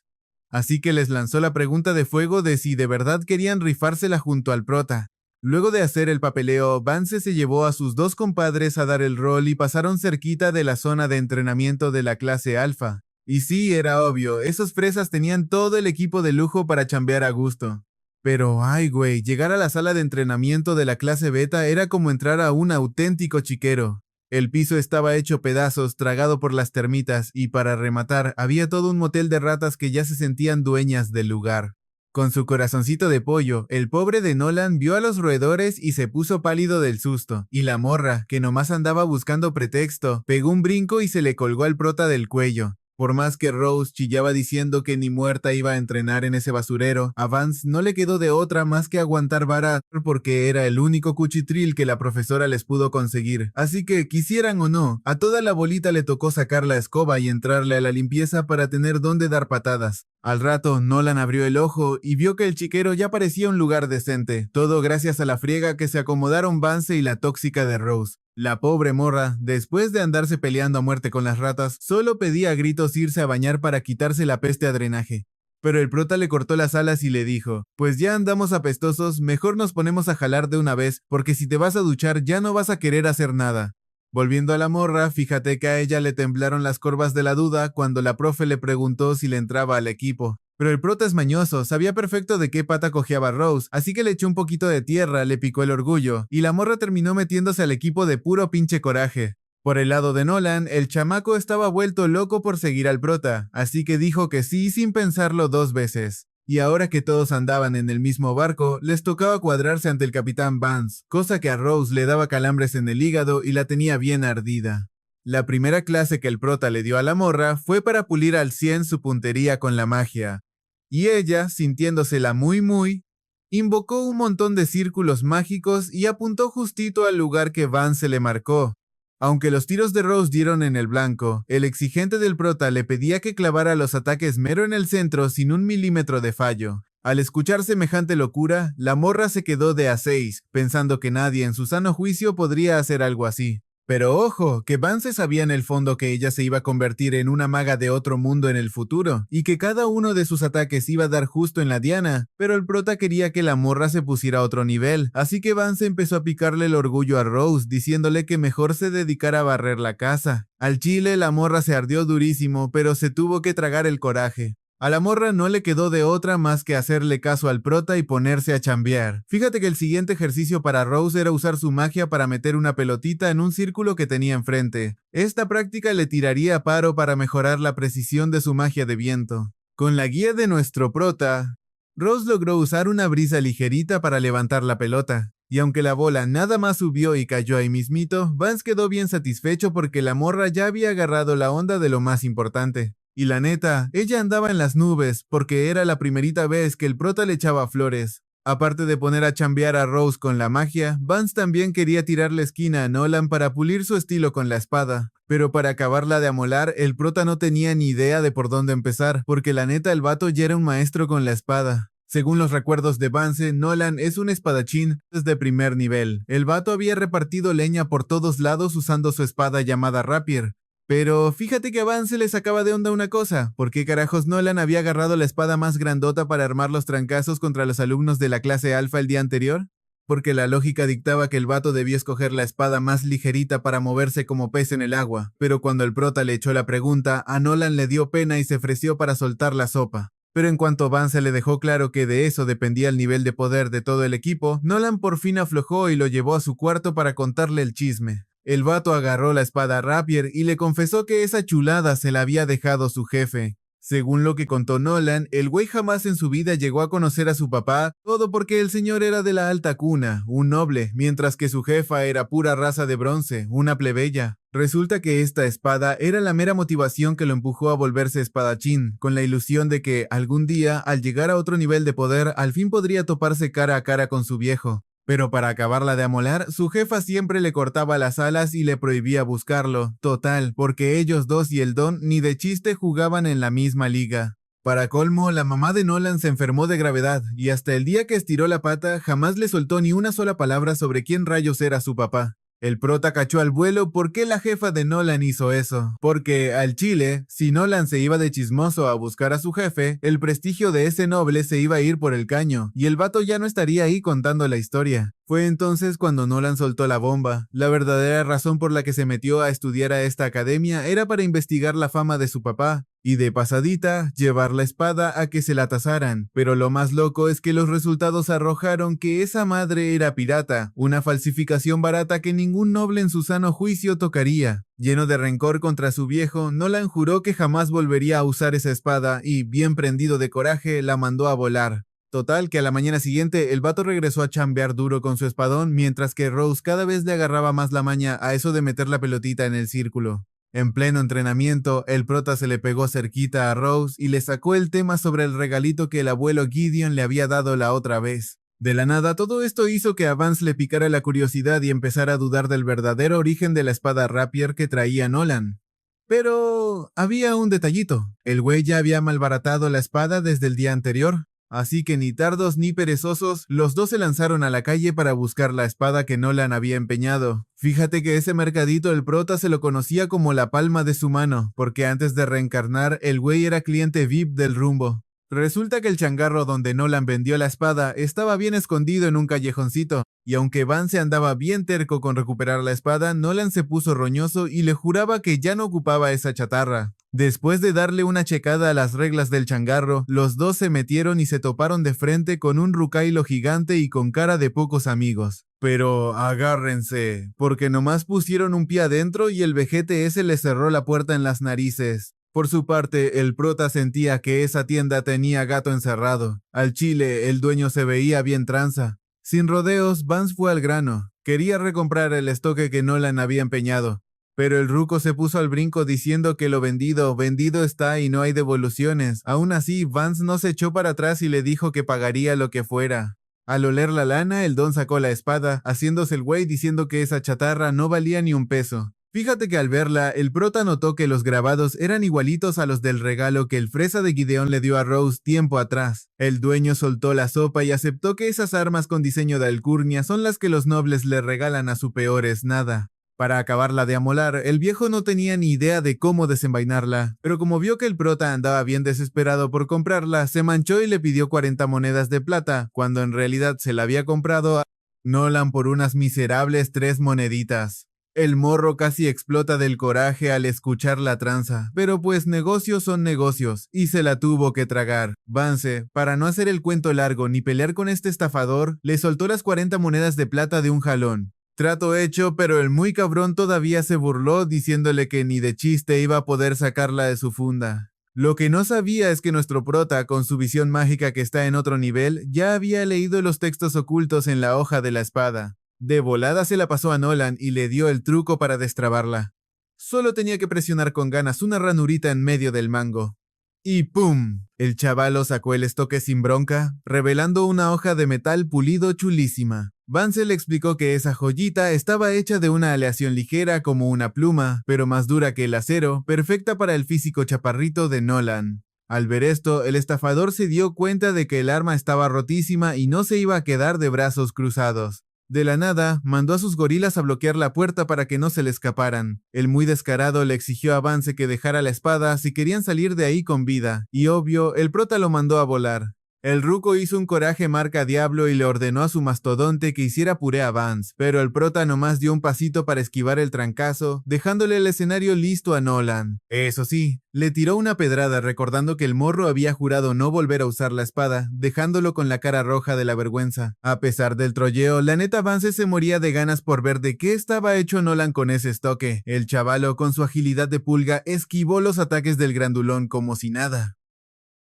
Así que les lanzó la pregunta de fuego de si de verdad querían rifársela junto al prota. Luego de hacer el papeleo, Vance se llevó a sus dos compadres a dar el rol y pasaron cerquita de la zona de entrenamiento de la clase alfa. Y sí, era obvio, esos fresas tenían todo el equipo de lujo para chambear a gusto. Pero, ay güey, llegar a la sala de entrenamiento de la clase beta era como entrar a un auténtico chiquero. El piso estaba hecho pedazos, tragado por las termitas, y para rematar, había todo un motel de ratas que ya se sentían dueñas del lugar. Con su corazoncito de pollo, el pobre de Nolan vio a los roedores y se puso pálido del susto, y la morra, que nomás andaba buscando pretexto, pegó un brinco y se le colgó al prota del cuello. Por más que Rose chillaba diciendo que ni muerta iba a entrenar en ese basurero, a Vance no le quedó de otra más que aguantar vara porque era el único cuchitril que la profesora les pudo conseguir. Así que, quisieran o no, a toda la bolita le tocó sacar la escoba y entrarle a la limpieza para tener dónde dar patadas. Al rato, Nolan abrió el ojo y vio que el chiquero ya parecía un lugar decente, todo gracias a la friega que se acomodaron Vance y la tóxica de Rose. La pobre morra, después de andarse peleando a muerte con las ratas, solo pedía a gritos irse a bañar para quitarse la peste a drenaje. Pero el prota le cortó las alas y le dijo, pues ya andamos apestosos, mejor nos ponemos a jalar de una vez, porque si te vas a duchar ya no vas a querer hacer nada. Volviendo a la morra, fíjate que a ella le temblaron las corvas de la duda cuando la profe le preguntó si le entraba al equipo. Pero el prota es mañoso, sabía perfecto de qué pata cojeaba Rose, así que le echó un poquito de tierra, le picó el orgullo, y la morra terminó metiéndose al equipo de puro pinche coraje. Por el lado de Nolan, el chamaco estaba vuelto loco por seguir al prota, así que dijo que sí sin pensarlo 2 veces. Y ahora que todos andaban en el mismo barco, les tocaba cuadrarse ante el capitán Vance, cosa que a Rose le daba calambres en el hígado y la tenía bien ardida. La primera clase que el prota le dio a la morra fue para pulir al 100 su puntería con la magia. Y ella, sintiéndosela muy, invocó un montón de círculos mágicos y apuntó justito al lugar que Vance le marcó. Aunque los tiros de Rose dieron en el blanco, el exigente del prota le pedía que clavara los ataques mero en el centro sin un milímetro de fallo. Al escuchar semejante locura, la morra se quedó de a 6, pensando que nadie en su sano juicio podría hacer algo así. Pero ojo, que Vance sabía en el fondo que ella se iba a convertir en una maga de otro mundo en el futuro, y que cada uno de sus ataques iba a dar justo en la diana, pero el prota quería que la morra se pusiera a otro nivel, así que Vance empezó a picarle el orgullo a Rose, diciéndole que mejor se dedicara a barrer la casa. Al chile la morra se ardió durísimo, pero se tuvo que tragar el coraje. A la morra no le quedó de otra más que hacerle caso al prota y ponerse a chambear. Fíjate que el siguiente ejercicio para Rose era usar su magia para meter una pelotita en un círculo que tenía enfrente. Esta práctica le tiraría paro para mejorar la precisión de su magia de viento. Con la guía de nuestro prota, Rose logró usar una brisa ligerita para levantar la pelota. Y aunque la bola nada más subió y cayó ahí mismito, Vance quedó bien satisfecho porque la morra ya había agarrado la onda de lo más importante. Y la neta, ella andaba en las nubes porque era la primerita vez que el prota le echaba flores. Aparte de poner a chambear a Rose con la magia, Vance también quería tirarle esquina a Nolan para pulir su estilo con la espada. Pero para acabarla de amolar, el prota no tenía ni idea de por dónde empezar, porque la neta el vato ya era un maestro con la espada. Según los recuerdos de Vance, Nolan es un espadachín de primer nivel. El vato había repartido leña por todos lados usando su espada llamada Rapier. Pero fíjate que a Vance le sacaba de onda una cosa. ¿Por qué carajos Nolan había agarrado la espada más grandota para armar los trancazos contra los alumnos de la clase alfa el día anterior? Porque la lógica dictaba que el vato debía escoger la espada más ligerita para moverse como pez en el agua. Pero cuando el prota le echó la pregunta, a Nolan le dio pena y se ofreció para soltar la sopa. Pero en cuanto Vance le dejó claro que de eso dependía el nivel de poder de todo el equipo, Nolan por fin aflojó y lo llevó a su cuarto para contarle el chisme. El vato agarró la espada Rapier y le confesó que esa chulada se la había dejado su jefe. Según lo que contó Nolan, el güey jamás en su vida llegó a conocer a su papá, todo porque el señor era de la alta cuna, un noble, mientras que su jefa era pura raza de bronce, una plebeya. Resulta que esta espada era la mera motivación que lo empujó a volverse espadachín, con la ilusión de que algún día, al llegar a otro nivel de poder, al fin podría toparse cara a cara con su viejo. Pero para acabarla de amolar, su jefa siempre le cortaba las alas y le prohibía buscarlo. Total, porque ellos dos y el Don ni de chiste jugaban en la misma liga. Para colmo, la mamá de Nolan se enfermó de gravedad y hasta el día que estiró la pata jamás le soltó ni una sola palabra sobre quién rayos era su papá. El prota cachó al vuelo por qué la jefa de Nolan hizo eso. Porque, al chile, si Nolan se iba de chismoso a buscar a su jefe, el prestigio de ese noble se iba a ir por el caño, y el vato ya no estaría ahí contando la historia. Fue entonces cuando Nolan soltó la bomba. La verdadera razón por la que se metió a estudiar a esta academia era para investigar la fama de su papá, y de pasadita, llevar la espada a que se la tasaran. Pero lo más loco es que los resultados arrojaron que esa madre era pirata, una falsificación barata que ningún noble en su sano juicio tocaría. Lleno de rencor contra su viejo, Nolan juró que jamás volvería a usar esa espada y, bien prendido de coraje, la mandó a volar. Total, que a la mañana siguiente el vato regresó a chambear duro con su espadón, mientras que Rose cada vez le agarraba más la maña a eso de meter la pelotita en el círculo. En pleno entrenamiento, el prota se le pegó cerquita a Rose y le sacó el tema sobre el regalito que el abuelo Gideon le había dado la otra vez. De la nada, todo esto hizo que a Vance le picara la curiosidad y empezara a dudar del verdadero origen de la espada Rapier que traía Nolan. Pero había un detallito. El güey ya había malbaratado la espada desde el día anterior. Así que ni tardos ni perezosos, los dos se lanzaron a la calle para buscar la espada que Nolan había empeñado. Fíjate que ese mercadito el prota se lo conocía como la palma de su mano, porque antes de reencarnar el güey era cliente VIP del rumbo. Resulta que el changarro donde Nolan vendió la espada estaba bien escondido en un callejoncito, y aunque Vance andaba bien terco con recuperar la espada, Nolan se puso roñoso y le juraba que ya no ocupaba esa chatarra. Después de darle una checada a las reglas del changarro, los dos se metieron y se toparon de frente con un rucailo gigante y con cara de pocos amigos. Pero agárrense, porque nomás pusieron un pie adentro y el vejete ese le cerró la puerta en las narices. Por su parte, el prota sentía que esa tienda tenía gato encerrado. Al chile, el dueño se veía bien tranza. Sin rodeos, Vance fue al grano. Quería recomprar el estoque que Nolan había empeñado. Pero el ruco se puso al brinco diciendo que lo vendido, vendido está y no hay devoluciones. Aún así, Vance no se echó para atrás y le dijo que pagaría lo que fuera. Al oler la lana, el don sacó la espada, haciéndose el güey diciendo que esa chatarra no valía ni un peso. Fíjate que al verla, el prota notó que los grabados eran igualitos a los del regalo que el fresa de Gideon le dio a Rose tiempo atrás. El dueño soltó la sopa y aceptó que esas armas con diseño de alcurnia son las que los nobles le regalan a su peores nada. Para acabarla de amolar, el viejo no tenía ni idea de cómo desenvainarla, pero como vio que el prota andaba bien desesperado por comprarla, se manchó y le pidió 40 monedas de plata, cuando en realidad se la había comprado a Nolan por unas miserables 3 moneditas. El morro casi explota del coraje al escuchar la tranza, pero pues negocios son negocios, y se la tuvo que tragar. Vance, para no hacer el cuento largo ni pelear con este estafador, le soltó las 40 monedas de plata de un jalón. Trato hecho, pero el muy cabrón todavía se burló diciéndole que ni de chiste iba a poder sacarla de su funda. Lo que no sabía es que nuestro prota, con su visión mágica que está en otro nivel, ya había leído los textos ocultos en la hoja de la espada. De volada se la pasó a Nolan y le dio el truco para destrabarla. Solo tenía que presionar con ganas una ranurita en medio del mango. Y ¡pum! El chavalo sacó el estoque sin bronca, revelando una hoja de metal pulido chulísima. Vance le explicó que esa joyita estaba hecha de una aleación ligera como una pluma, pero más dura que el acero, perfecta para el físico chaparrito de Nolan. Al ver esto, el estafador se dio cuenta de que el arma estaba rotísima y no se iba a quedar de brazos cruzados. De la nada, mandó a sus gorilas a bloquear la puerta para que no se le escaparan. El muy descarado le exigió a Vance que dejara la espada si querían salir de ahí con vida, y obvio, el prota lo mandó a volar. El ruco hizo un coraje marca diablo y le ordenó a su mastodonte que hiciera puré a Vance, pero el prota nomás dio un pasito para esquivar el trancazo, dejándole el escenario listo a Nolan. Eso sí, le tiró una pedrada recordando que el morro había jurado no volver a usar la espada, dejándolo con la cara roja de la vergüenza. A pesar del trolleo, la neta Vance se moría de ganas por ver de qué estaba hecho Nolan con ese estoque. El chavalo, con su agilidad de pulga, esquivó los ataques del grandulón como si nada.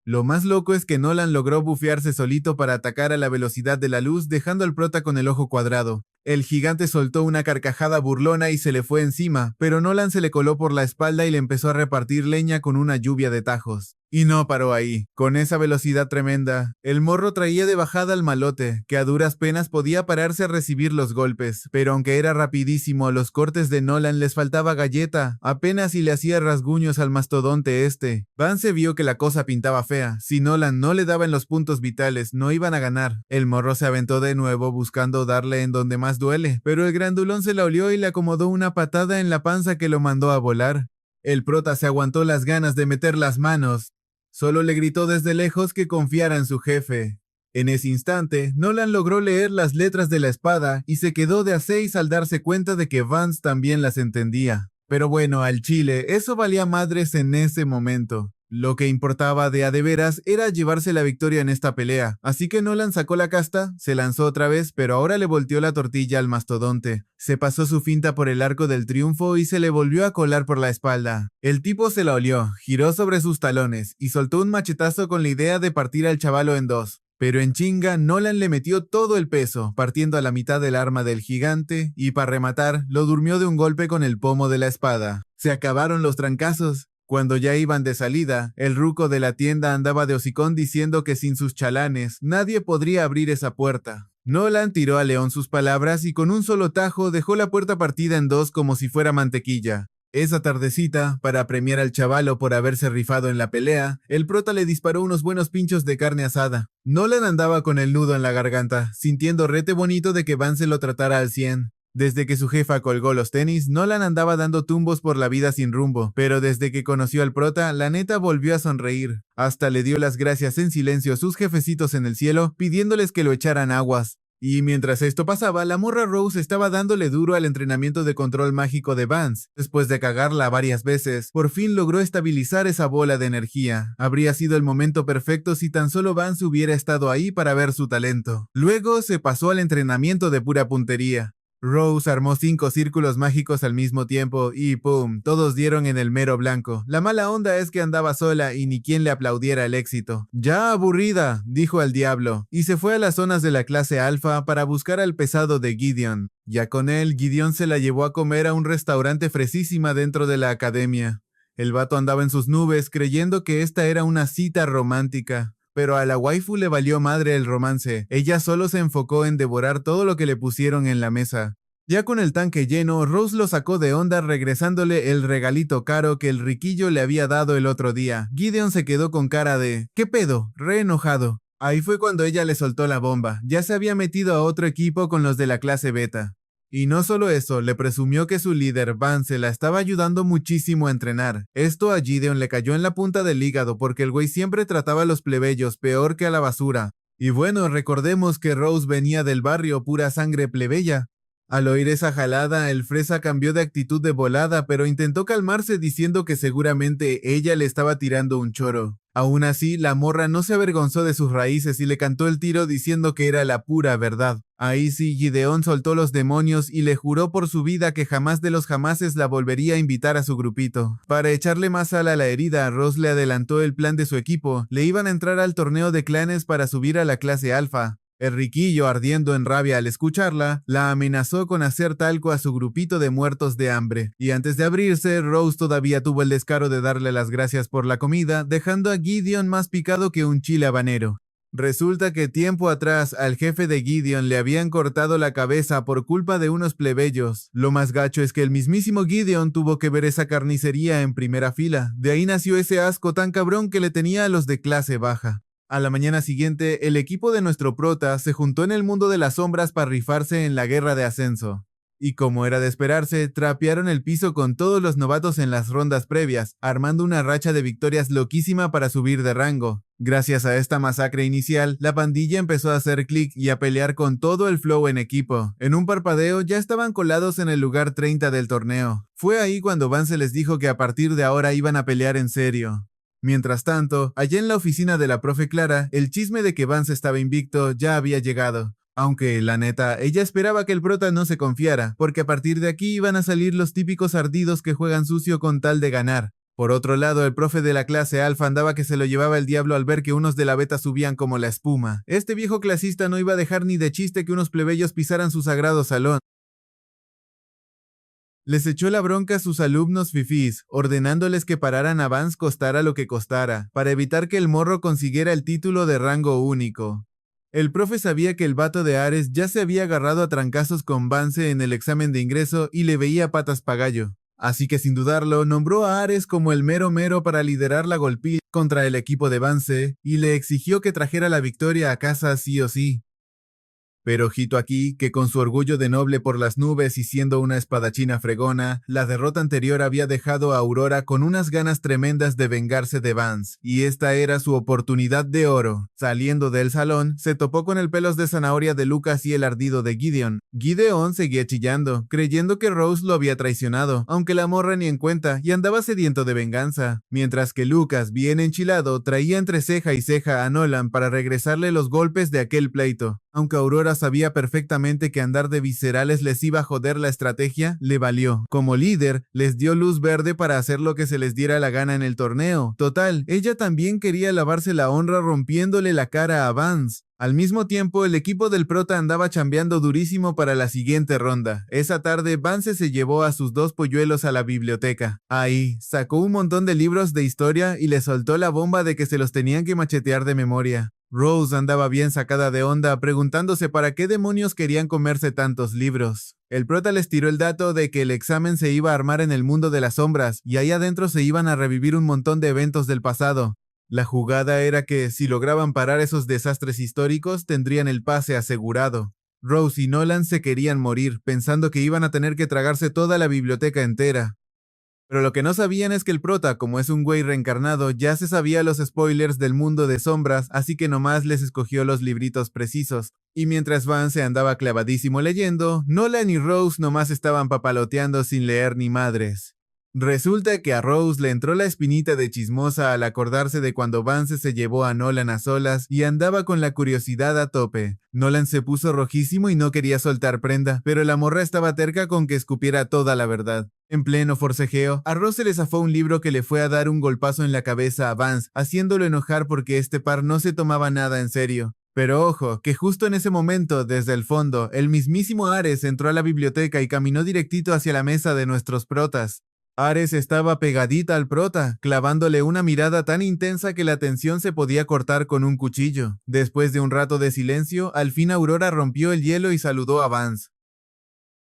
Lo más loco es que Nolan logró bufearse solito para atacar a la velocidad de la luz, dejando al prota con el ojo cuadrado. El gigante soltó una carcajada burlona y se le fue encima, pero Nolan se le coló por la espalda y le empezó a repartir leña con una lluvia de tajos. Y no paró ahí. Con esa velocidad tremenda, el morro traía de bajada al malote, que a duras penas podía pararse a recibir los golpes, pero aunque era rapidísimo, los cortes de Nolan les faltaba galleta, apenas si le hacía rasguños al mastodonte este. Vance vio que la cosa pintaba fea. Si Nolan no le daba en los puntos vitales, no iban a ganar. El morro se aventó de nuevo buscando darle en donde más duele, pero el grandulón se la olió y le acomodó una patada en la panza que lo mandó a volar. El prota se aguantó las ganas de meter las manos. Solo le gritó desde lejos que confiara en su jefe. En ese instante, Nolan logró leer las letras de la espada y se quedó de a 6 al darse cuenta de que Vance también las entendía. Pero bueno, al chile, eso valía madres en ese momento. Lo que importaba de a de veras era llevarse la victoria en esta pelea, así que Nolan sacó la casta, se lanzó otra vez, pero ahora le volteó la tortilla al mastodonte. Se pasó su finta por el arco del triunfo y se le volvió a colar por la espalda. El tipo se la olió, giró sobre sus talones y soltó un machetazo con la idea de partir al chavalo en dos. Pero en chinga, Nolan le metió todo el peso, partiendo a la mitad del arma del gigante, y para rematar, lo durmió de un golpe con el pomo de la espada. Se acabaron los trancazos. Cuando ya iban de salida, el ruco de la tienda andaba de hocicón diciendo que sin sus chalanes, nadie podría abrir esa puerta. Nolan tiró a León sus palabras y con un solo tajo dejó la puerta partida en dos como si fuera mantequilla. Esa tardecita, para premiar al chavalo por haberse rifado en la pelea, el prota le disparó unos buenos pinchos de carne asada. Nolan andaba con el nudo en la garganta, sintiendo rete bonito de que Vance lo tratara al 100. Desde que su jefa colgó los tenis, Nolan andaba dando tumbos por la vida sin rumbo, pero desde que conoció al prota, la neta volvió a sonreír. Hasta le dio las gracias en silencio a sus jefecitos en el cielo, pidiéndoles que lo echaran aguas. Y mientras esto pasaba, la morra Rose estaba dándole duro al entrenamiento de control mágico de Vance. Después de cagarla varias veces, por fin logró estabilizar esa bola de energía. Habría sido el momento perfecto si tan solo Vance hubiera estado ahí para ver su talento. Luego se pasó al entrenamiento de pura puntería. Rose armó 5 círculos mágicos al mismo tiempo y ¡pum! Todos dieron en el mero blanco. La mala onda es que andaba sola y ni quien le aplaudiera el éxito. Ya aburrida, dijo al diablo, y se fue a las zonas de la clase alfa para buscar al pesado de Gideon. Ya con él, Gideon se la llevó a comer a un restaurante fresísima dentro de la academia. El vato andaba en sus nubes creyendo que esta era una cita romántica. Pero a la waifu le valió madre el romance. Ella solo se enfocó en devorar todo lo que le pusieron en la mesa. Ya con el tanque lleno, Rose lo sacó de onda regresándole el regalito caro que el riquillo le había dado el otro día. Gideon se quedó con cara de ¿qué pedo? Re enojado. Ahí fue cuando ella le soltó la bomba. Ya se había metido a otro equipo con los de la clase beta. Y no solo eso, le presumió que su líder, Vance, la estaba ayudando muchísimo a entrenar. Esto a Gideon le cayó en la punta del hígado porque el güey siempre trataba a los plebeyos peor que a la basura. Y bueno, recordemos que Rose venía del barrio pura sangre plebeya. Al oír esa jalada, el fresa cambió de actitud de volada, pero intentó calmarse diciendo que seguramente ella le estaba tirando un choro. Aún así, la morra no se avergonzó de sus raíces y le cantó el tiro diciendo que era la pura verdad. Ahí sí, Gideón soltó los demonios y le juró por su vida que jamás de los jamases la volvería a invitar a su grupito. Para echarle más sal a la herida, Ross le adelantó el plan de su equipo. Le iban a entrar al torneo de clanes para subir a la clase alfa. El riquillo, ardiendo en rabia al escucharla, la amenazó con hacer talco a su grupito de muertos de hambre. Y antes de abrirse, Rose todavía tuvo el descaro de darle las gracias por la comida, dejando a Gideon más picado que un chile habanero. Resulta que tiempo atrás al jefe de Gideon le habían cortado la cabeza por culpa de unos plebeyos. Lo más gacho es que el mismísimo Gideon tuvo que ver esa carnicería en primera fila. De ahí nació ese asco tan cabrón que le tenía a los de clase baja. A la mañana siguiente, el equipo de nuestro prota se juntó en el mundo de las sombras para rifarse en la guerra de ascenso. Y como era de esperarse, trapearon el piso con todos los novatos en las rondas previas, armando una racha de victorias loquísima para subir de rango. Gracias a esta masacre inicial, la pandilla empezó a hacer clic y a pelear con todo el flow en equipo. En un parpadeo ya estaban colados en el lugar 30 del torneo. Fue ahí cuando Vance les dijo que a partir de ahora iban a pelear en serio. Mientras tanto, allá en la oficina de la profe Clara, el chisme de que Vance estaba invicto ya había llegado. Aunque, la neta, ella esperaba que el prota no se confiara, porque a partir de aquí iban a salir los típicos ardidos que juegan sucio con tal de ganar. Por otro lado, el profe de la clase alfa andaba que se lo llevaba el diablo al ver que unos de la beta subían como la espuma. Este viejo clasista no iba a dejar ni de chiste que unos plebeyos pisaran su sagrado salón. Les echó la bronca a sus alumnos fifís, ordenándoles que pararan a Vance costara lo que costara, para evitar que el morro consiguiera el título de rango único. El profe sabía que el vato de Ares ya se había agarrado a trancazos con Vance en el examen de ingreso y le veía patas pa' gallo. Así que sin dudarlo, nombró a Ares como el mero mero para liderar la golpiza contra el equipo de Vance y le exigió que trajera la victoria a casa sí o sí. Pero ojito aquí, que con su orgullo de noble por las nubes y siendo una espadachina fregona, la derrota anterior había dejado a Aurora con unas ganas tremendas de vengarse de Vance, y esta era su oportunidad de oro. Saliendo del salón, se topó con el pelos de zanahoria de Lucas y el ardido de Gideon. Gideon seguía chillando, creyendo que Rose lo había traicionado, aunque la morra ni en cuenta, y andaba sediento de venganza. Mientras que Lucas, bien enchilado, traía entre ceja y ceja a Nolan para regresarle los golpes de aquel pleito. Aunque Aurora sabía perfectamente que andar de viscerales les iba a joder la estrategia, le valió. Como líder, les dio luz verde para hacer lo que se les diera la gana en el torneo. Total, ella también quería lavarse la honra rompiéndole la cara a Vance. Al mismo tiempo, el equipo del prota andaba chambeando durísimo para la siguiente ronda. Esa tarde, Vance se llevó a sus dos polluelos a la biblioteca. Ahí, sacó un montón de libros de historia y le soltó la bomba de que se los tenían que machetear de memoria. Rose andaba bien sacada de onda, preguntándose para qué demonios querían comerse tantos libros. El prota les tiró el dato de que el examen se iba a armar en el mundo de las sombras, y ahí adentro se iban a revivir un montón de eventos del pasado. La jugada era que, si lograban parar esos desastres históricos, tendrían el pase asegurado. Rose y Nolan se querían morir, pensando que iban a tener que tragarse toda la biblioteca entera. Pero lo que no sabían es que el prota, como es un güey reencarnado, ya se sabía los spoilers del mundo de sombras, así que nomás les escogió los libritos precisos. Y mientras Vance andaba clavadísimo leyendo, Nolan y Rose nomás estaban papaloteando sin leer ni madres. Resulta que a Rose le entró la espinita de chismosa al acordarse de cuando Vance se llevó a Nolan a solas y andaba con la curiosidad a tope. Nolan se puso rojísimo y no quería soltar prenda, pero la morra estaba terca con que escupiera toda la verdad. En pleno forcejeo, a Rose se le zafó un libro que le fue a dar un golpazo en la cabeza a Vance, haciéndolo enojar porque este par no se tomaba nada en serio. Pero ojo, que justo en ese momento, desde el fondo, el mismísimo Ares entró a la biblioteca y caminó directito hacia la mesa de nuestros protas. Ares estaba pegadita al prota, clavándole una mirada tan intensa que la tensión se podía cortar con un cuchillo. Después de un rato de silencio, al fin Aurora rompió el hielo y saludó a Vance.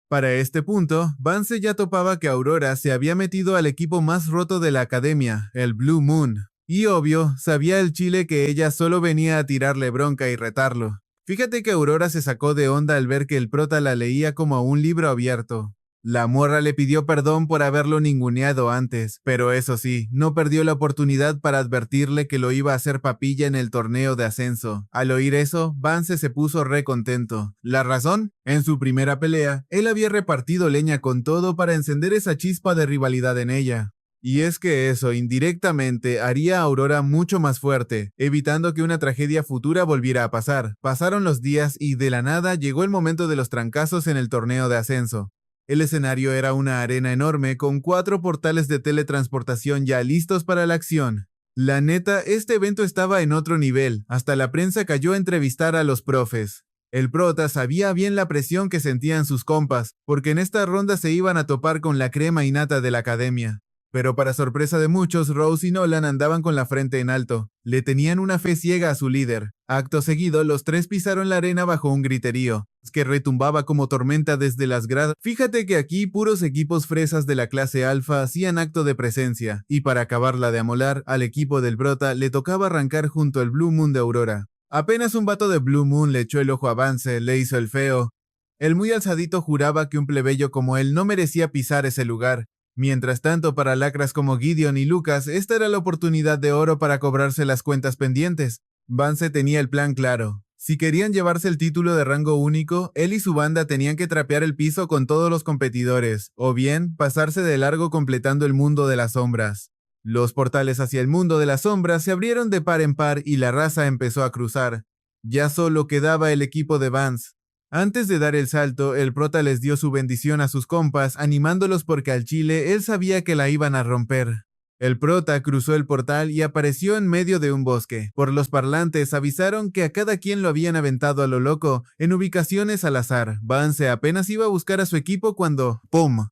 Para este punto, Vance ya topaba que Aurora se había metido al equipo más roto de la academia, el Blue Moon. Y obvio, sabía el chile que ella solo venía a tirarle bronca y retarlo. Fíjate que Aurora se sacó de onda al ver que el prota la leía como a un libro abierto. La morra le pidió perdón por haberlo ninguneado antes, pero eso sí, no perdió la oportunidad para advertirle que lo iba a hacer papilla en el torneo de ascenso. Al oír eso, Vance se puso re contento. ¿La razón? En su primera pelea, él había repartido leña con todo para encender esa chispa de rivalidad en ella. Y es que eso indirectamente haría a Aurora mucho más fuerte, evitando que una tragedia futura volviera a pasar. Pasaron los días y de la nada llegó el momento de los trancazos en el torneo de ascenso. El escenario era una arena enorme con 4 portales de teletransportación ya listos para la acción. La neta, este evento estaba en otro nivel, hasta la prensa cayó a entrevistar a los profes. El prota sabía bien la presión que sentían sus compas, porque en esta ronda se iban a topar con la crema innata de la academia. Pero para sorpresa de muchos, Rose y Nolan andaban con la frente en alto. Le tenían una fe ciega a su líder. Acto seguido, los tres pisaron la arena bajo un griterío, que retumbaba como tormenta desde las gradas. Fíjate que aquí puros equipos fresas de la clase alfa hacían acto de presencia, y para acabarla de amolar, al equipo del Prota le tocaba arrancar junto al Blue Moon de Aurora. Apenas un vato de Blue Moon le echó el ojo a Vance, le hizo el feo. El muy alzadito juraba que un plebeyo como él no merecía pisar ese lugar. Mientras tanto, para lacras como Gideon y Lucas, esta era la oportunidad de oro para cobrarse las cuentas pendientes. Vance tenía el plan claro. Si querían llevarse el título de rango único, él y su banda tenían que trapear el piso con todos los competidores, o bien pasarse de largo completando el mundo de las sombras. Los portales hacia el mundo de las sombras se abrieron de par en par y la raza empezó a cruzar. Ya solo quedaba el equipo de Vance. Antes de dar el salto, el prota les dio su bendición a sus compas, animándolos porque al chile él sabía que la iban a romper. El prota cruzó el portal y apareció en medio de un bosque. Por los parlantes avisaron que a cada quien lo habían aventado a lo loco, en ubicaciones al azar. Vance apenas iba a buscar a su equipo cuando ¡pum!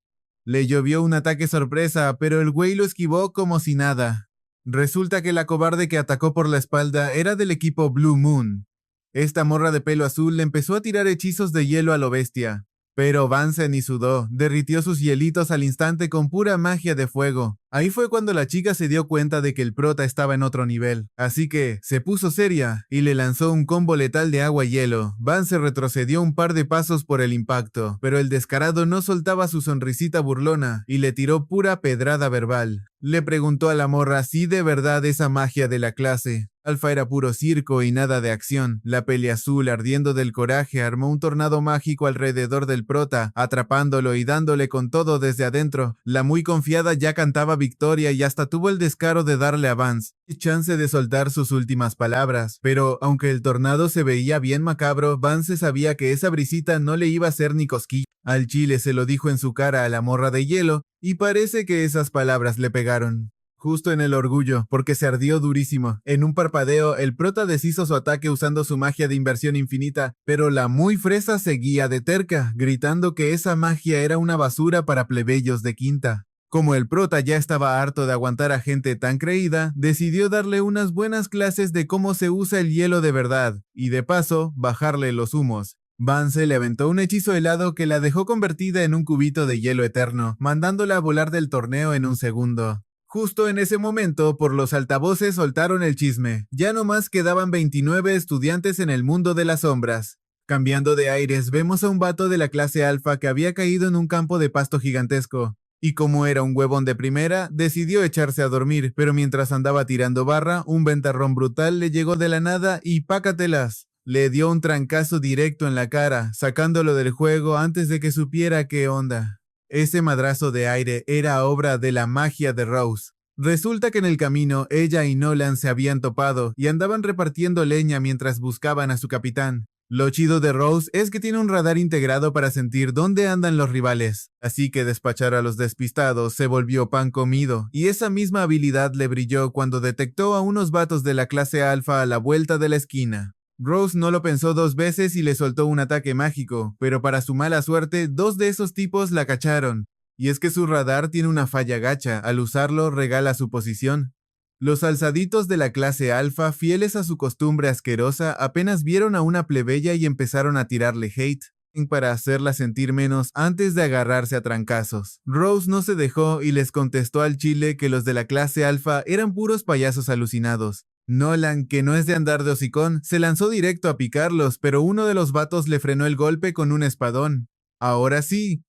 Le llovió un ataque sorpresa, pero el güey lo esquivó como si nada. Resulta que la cobarde que atacó por la espalda era del equipo Blue Moon. Esta morra de pelo azul le empezó a tirar hechizos de hielo a lo bestia. Pero Vance ni sudó, derritió sus hielitos al instante con pura magia de fuego. Ahí fue cuando la chica se dio cuenta de que el prota estaba en otro nivel, así que se puso seria y le lanzó un combo letal de agua y hielo. Vance retrocedió un par de pasos por el impacto, pero el descarado no soltaba su sonrisita burlona y le tiró pura pedrada verbal. Le preguntó a la morra si de verdad esa magia de la clase. Alfa era puro circo y nada de acción. La peli azul, ardiendo del coraje, armó un tornado mágico alrededor del prota, atrapándolo y dándole con todo desde adentro. La muy confiada ya cantaba victoria y hasta tuvo el descaro de darle a Vance chance de soltar sus últimas palabras. Pero, aunque el tornado se veía bien macabro, Vance sabía que esa brisita no le iba a hacer ni cosquilla. Al chile se lo dijo en su cara a la morra de hielo, y parece que esas palabras le pegaron. Justo en el orgullo, porque se ardió durísimo. En un parpadeo, el prota deshizo su ataque usando su magia de inversión infinita, pero la muy fresa seguía de terca, gritando que esa magia era una basura para plebeyos de quinta. Como el prota ya estaba harto de aguantar a gente tan creída, decidió darle unas buenas clases de cómo se usa el hielo de verdad, y de paso, bajarle los humos. Vance le aventó un hechizo helado que la dejó convertida en un cubito de hielo eterno, mandándola a volar del torneo en un segundo. Justo en ese momento, por los altavoces soltaron el chisme. Ya nomás quedaban 29 estudiantes en el mundo de las sombras. Cambiando de aires, vemos a un vato de la clase alfa que había caído en un campo de pasto gigantesco. Y como era un huevón de primera, decidió echarse a dormir, pero mientras andaba tirando barra, un ventarrón brutal le llegó de la nada y ¡pácatelas! Le dio un trancazo directo en la cara, sacándolo del juego antes de que supiera qué onda. Ese madrazo de aire era obra de la magia de Rose. Resulta que en el camino ella y Nolan se habían topado y andaban repartiendo leña mientras buscaban a su capitán. Lo chido de Rose es que tiene un radar integrado para sentir dónde andan los rivales, así que despachar a los despistados se volvió pan comido, y esa misma habilidad le brilló cuando detectó a unos vatos de la clase alfa a la vuelta de la esquina. Rose no lo pensó 2 veces y le soltó un ataque mágico, pero para su mala suerte, 2 de esos tipos la cacharon. Y es que su radar tiene una falla gacha, al usarlo regala su posición. Los alzaditos de la clase alfa, fieles a su costumbre asquerosa, apenas vieron a una plebeya y empezaron a tirarle hate para hacerla sentir menos antes de agarrarse a trancazos. Rose no se dejó y les contestó al chile que los de la clase alfa eran puros payasos alucinados. Nolan, que no es de andar de hocicón, se lanzó directo a picarlos, pero uno de los vatos le frenó el golpe con un espadón. Ahora sí,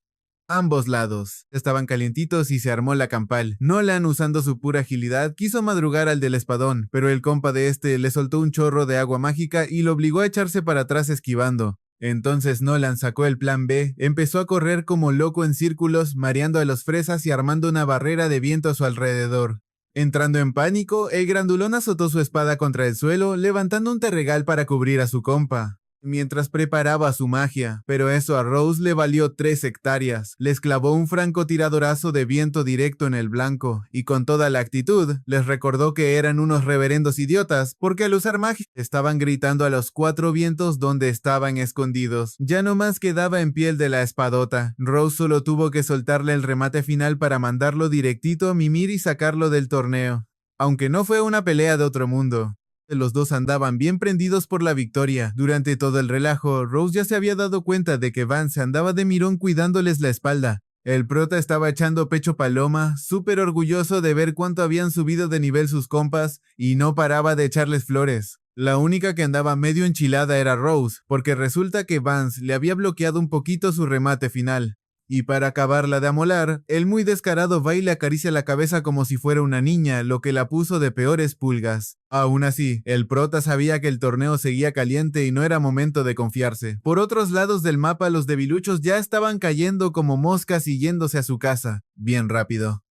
Ambos lados estaban calientitos y se armó la campal. Nolan, usando su pura agilidad, quiso madrugar al del espadón, pero el compa de este le soltó un chorro de agua mágica y lo obligó a echarse para atrás esquivando. Entonces Nolan sacó el plan B, empezó a correr como loco en círculos, mareando a los fresas y armando una barrera de viento a su alrededor. Entrando en pánico, el grandulón azotó su espada contra el suelo, levantando un terregal para cubrir a su compa, mientras preparaba su magia, pero eso a Rose le valió 3 hectáreas. Les clavó un francotiradorazo de viento directo en el blanco, y con toda la actitud, les recordó que eran unos reverendos idiotas, porque al usar magia, estaban gritando a los 4 vientos donde estaban escondidos. Ya no más quedaba en piel de la espadota. Rose solo tuvo que soltarle el remate final para mandarlo directito a mimir y sacarlo del torneo. Aunque no fue una pelea de otro mundo. Los dos andaban bien prendidos por la victoria. Durante todo el relajo, Rose ya se había dado cuenta de que Vance andaba de mirón cuidándoles la espalda. El prota estaba echando pecho paloma, súper orgulloso de ver cuánto habían subido de nivel sus compas, y no paraba de echarles flores. La única que andaba medio enchilada era Rose, porque resulta que Vance le había bloqueado un poquito su remate final. Y para acabarla de amolar, el muy descarado va y le acaricia la cabeza como si fuera una niña, lo que la puso de peores pulgas. Aún así, el prota sabía que el torneo seguía caliente y no era momento de confiarse. Por otros lados del mapa, los debiluchos ya estaban cayendo como moscas y yéndose a su casa, bien rápido.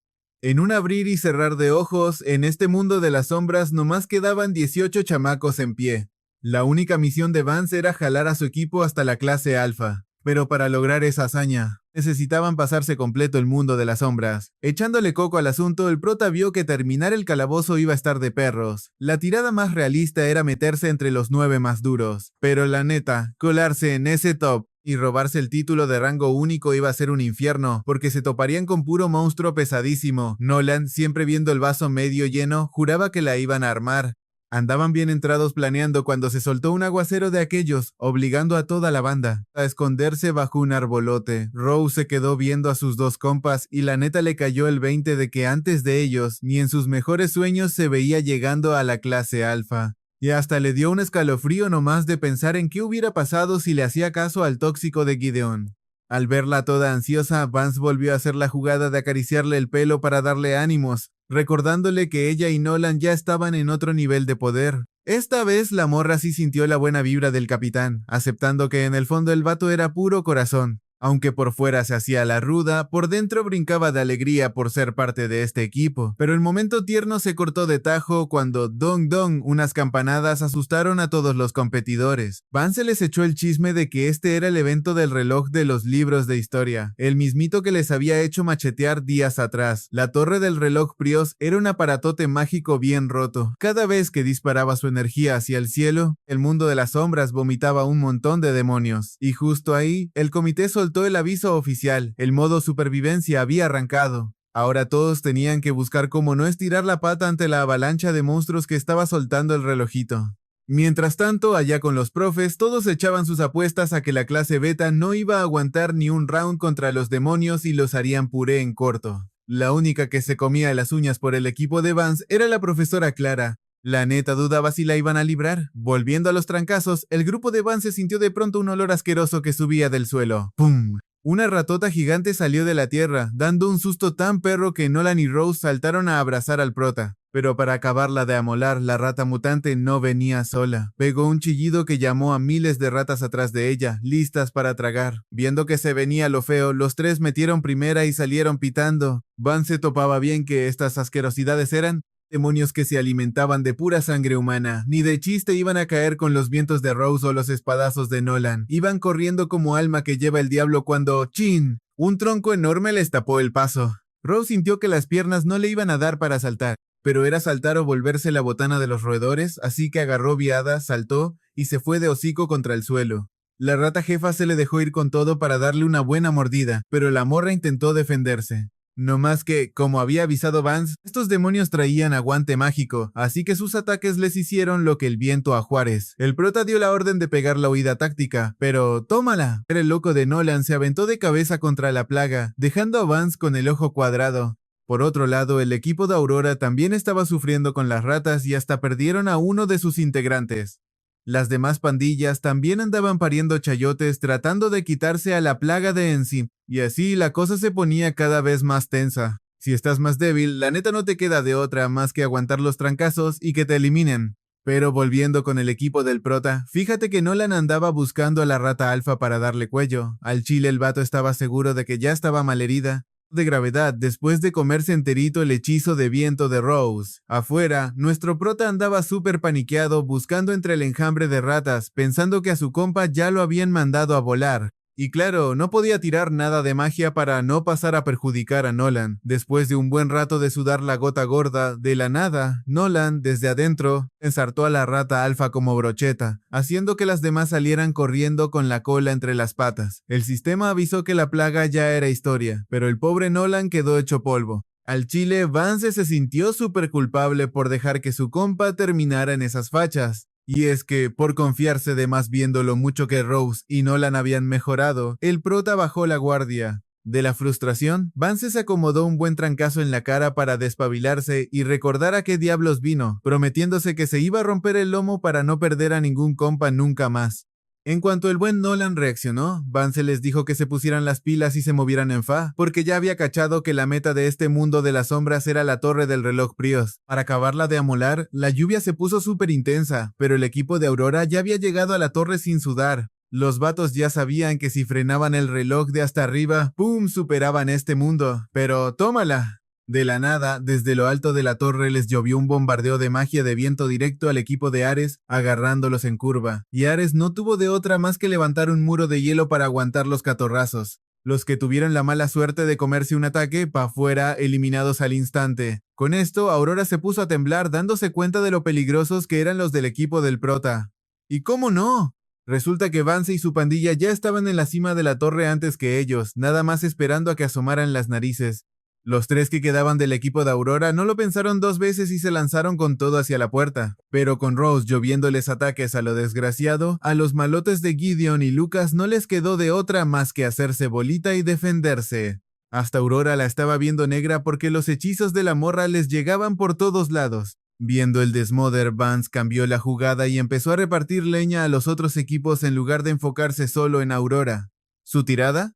En un abrir y cerrar de ojos, en este mundo de las sombras nomás quedaban 18 chamacos en pie. La única misión de Vance era jalar a su equipo hasta la clase alfa. Pero para lograr esa hazaña, necesitaban pasarse completo el mundo de las sombras. Echándole coco al asunto, el prota vio que terminar el calabozo iba a estar de perros. La tirada más realista era meterse entre los 9 más duros. Pero la neta, colarse en ese top y robarse el título de rango único iba a ser un infierno, porque se toparían con puro monstruo pesadísimo. Nolan, siempre viendo el vaso medio lleno, juraba que la iban a armar. Andaban bien entrados planeando cuando se soltó un aguacero de aquellos, obligando a toda la banda a esconderse bajo un arbolote. Rose se quedó viendo a sus dos compas y la neta le cayó el 20 de que antes de ellos, ni en sus mejores sueños se veía llegando a la clase alfa. Y hasta le dio un escalofrío nomás de pensar en qué hubiera pasado si le hacía caso al tóxico de Gideon. Al verla toda ansiosa, Vance volvió a hacer la jugada de acariciarle el pelo para darle ánimos, recordándole que ella y Nolan ya estaban en otro nivel de poder. Esta vez la morra sí sintió la buena vibra del capitán, aceptando que en el fondo el vato era puro corazón. Aunque por fuera se hacía la ruda, por dentro brincaba de alegría por ser parte de este equipo. Pero el momento tierno se cortó de tajo cuando dong dong, unas campanadas asustaron a todos los competidores. Vance les echó el chisme de que este era el evento del reloj de los libros de historia, el mismito que les había hecho machetear días atrás. La torre del reloj Prios era un aparatote mágico bien roto. Cada vez que disparaba su energía hacia el cielo, el mundo de las sombras vomitaba un montón de demonios. Y justo ahí, el comité soltó el aviso oficial, el modo supervivencia había arrancado. Ahora todos tenían que buscar cómo no estirar la pata ante la avalancha de monstruos que estaba soltando el relojito. Mientras tanto, allá con los profes, todos echaban sus apuestas a que la clase beta no iba a aguantar ni un round contra los demonios y los harían puré en corto. La única que se comía las uñas por el equipo de Vance era la profesora Clara. La neta dudaba si la iban a librar. Volviendo a los trancazos, el grupo de Vance sintió de pronto un olor asqueroso que subía del suelo. ¡Pum! Una ratota gigante salió de la tierra, dando un susto tan perro que Nolan y Rose saltaron a abrazar al prota. Pero para acabarla de amolar, la rata mutante no venía sola. Pegó un chillido que llamó a miles de ratas atrás de ella, listas para tragar. Viendo que se venía lo feo, los tres metieron primera y salieron pitando. Vance topaba bien que estas asquerosidades eran demonios que se alimentaban de pura sangre humana. Ni de chiste iban a caer con los vientos de Rose o los espadazos de Nolan. Iban corriendo como alma que lleva el diablo cuando, ¡chin!, un tronco enorme les tapó el paso. Rose sintió que las piernas no le iban a dar para saltar, pero era saltar o volverse la botana de los roedores, así que agarró viada, saltó y se fue de hocico contra el suelo. La rata jefa se le dejó ir con todo para darle una buena mordida, pero la morra intentó defenderse. No más que, como había avisado Vance, estos demonios traían aguante mágico, así que sus ataques les hicieron lo que el viento a Juárez. El prota dio la orden de pegar la huida táctica, pero ¡tómala! El loco de Nolan se aventó de cabeza contra la plaga, dejando a Vance con el ojo cuadrado. Por otro lado, el equipo de Aurora también estaba sufriendo con las ratas y hasta perdieron a uno de sus integrantes. Las demás pandillas también andaban pariendo chayotes tratando de quitarse a la plaga de encima, y así la cosa se ponía cada vez más tensa. Si estás más débil, la neta no te queda de otra más que aguantar los trancazos y que te eliminen. Pero volviendo con el equipo del prota, fíjate que Nolan andaba buscando a la rata alfa para darle cuello. Al chile el vato estaba seguro de que ya estaba malherida de gravedad después de comerse enterito el hechizo de viento de Rose. Afuera, nuestro prota andaba súper paniqueado buscando entre el enjambre de ratas, pensando que a su compa ya lo habían mandado a volar. Y claro, no podía tirar nada de magia para no pasar a perjudicar a Nolan. Después de un buen rato de sudar la gota gorda, de la nada, Nolan, desde adentro, ensartó a la rata alfa como brocheta, haciendo que las demás salieran corriendo con la cola entre las patas. El sistema avisó que la plaga ya era historia, pero el pobre Nolan quedó hecho polvo. Al chile, Vance se sintió súper culpable por dejar que su compa terminara en esas fachas. Y es que, por confiarse de más viendo lo mucho que Rose y Nolan habían mejorado, el prota bajó la guardia. De la frustración, Vance se acomodó un buen trancazo en la cara para despabilarse y recordar a qué diablos vino, prometiéndose que se iba a romper el lomo para no perder a ningún compa nunca más. En cuanto el buen Nolan reaccionó, Vance les dijo que se pusieran las pilas y se movieran en fa, porque ya había cachado que la meta de este mundo de las sombras era la torre del reloj Prios. Para acabarla de amolar, la lluvia se puso súper intensa, pero el equipo de Aurora ya había llegado a la torre sin sudar. Los vatos ya sabían que si frenaban el reloj de hasta arriba, ¡pum!, superaban este mundo. Pero tómala. De la nada, desde lo alto de la torre les llovió un bombardeo de magia de viento directo al equipo de Ares, agarrándolos en curva, y Ares no tuvo de otra más que levantar un muro de hielo para aguantar los catorrazos. Los que tuvieron la mala suerte de comerse un ataque, pa' fuera, eliminados al instante. Con esto, Aurora se puso a temblar dándose cuenta de lo peligrosos que eran los del equipo del prota. ¿Y cómo no? Resulta que Vance y su pandilla ya estaban en la cima de la torre antes que ellos, nada más esperando a que asomaran las narices. Los tres que quedaban del equipo de Aurora no lo pensaron dos veces y se lanzaron con todo hacia la puerta. Pero con Rose lloviéndoles ataques a lo desgraciado, a los malotes de Gideon y Lucas no les quedó de otra más que hacerse bolita y defenderse. Hasta Aurora la estaba viendo negra porque los hechizos de la morra les llegaban por todos lados. Viendo el desmoder, Vance cambió la jugada y empezó a repartir leña a los otros equipos en lugar de enfocarse solo en Aurora. ¿Su tirada?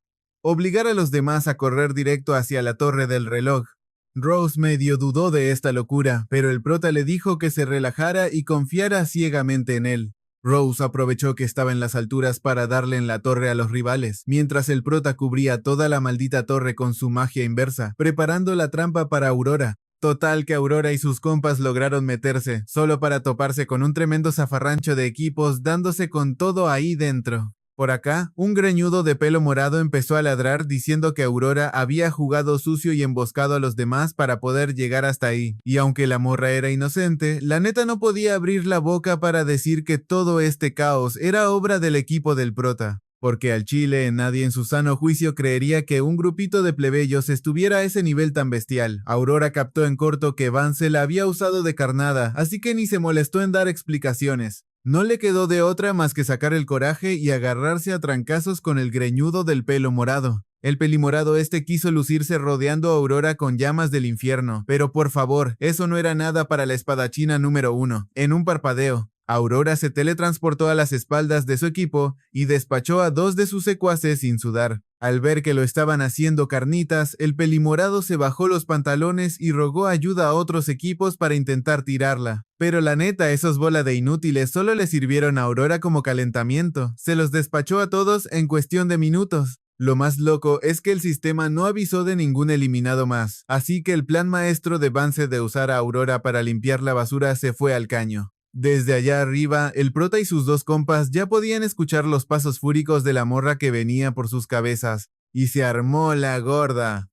Obligar a los demás a correr directo hacia la torre del reloj. Rose medio dudó de esta locura, pero el prota le dijo que se relajara y confiara ciegamente en él. Rose aprovechó que estaba en las alturas para darle en la torre a los rivales, mientras el prota cubría toda la maldita torre con su magia inversa, preparando la trampa para Aurora. Total que Aurora y sus compas lograron meterse, solo para toparse con un tremendo zafarrancho de equipos dándose con todo ahí dentro. Por acá, un greñudo de pelo morado empezó a ladrar diciendo que Aurora había jugado sucio y emboscado a los demás para poder llegar hasta ahí. Y aunque la morra era inocente, la neta no podía abrir la boca para decir que todo este caos era obra del equipo del prota. Porque al chile nadie en su sano juicio creería que un grupito de plebeyos estuviera a ese nivel tan bestial. Aurora captó en corto que Vance la había usado de carnada, así que ni se molestó en dar explicaciones. No le quedó de otra más que sacar el coraje y agarrarse a trancazos con el greñudo del pelo morado. El pelimorado quiso lucirse rodeando a Aurora con llamas del infierno, pero por favor, eso no era nada para la espadachina número 1. En un parpadeo, Aurora se teletransportó a las espaldas de su equipo y despachó a 2 de sus secuaces sin sudar. Al ver que lo estaban haciendo carnitas, el pelimorado se bajó los pantalones y rogó ayuda a otros equipos para intentar tirarla. Pero la neta, esos bola de inútiles solo le sirvieron a Aurora como calentamiento. Se los despachó a todos en cuestión de minutos. Lo más loco es que el sistema no avisó de ningún eliminado más, así que el plan maestro de Vance de usar a Aurora para limpiar la basura se fue al caño. Desde allá arriba, el prota y sus 2 compas ya podían escuchar los pasos fúricos de la morra que venía por sus cabezas, y se armó la gorda.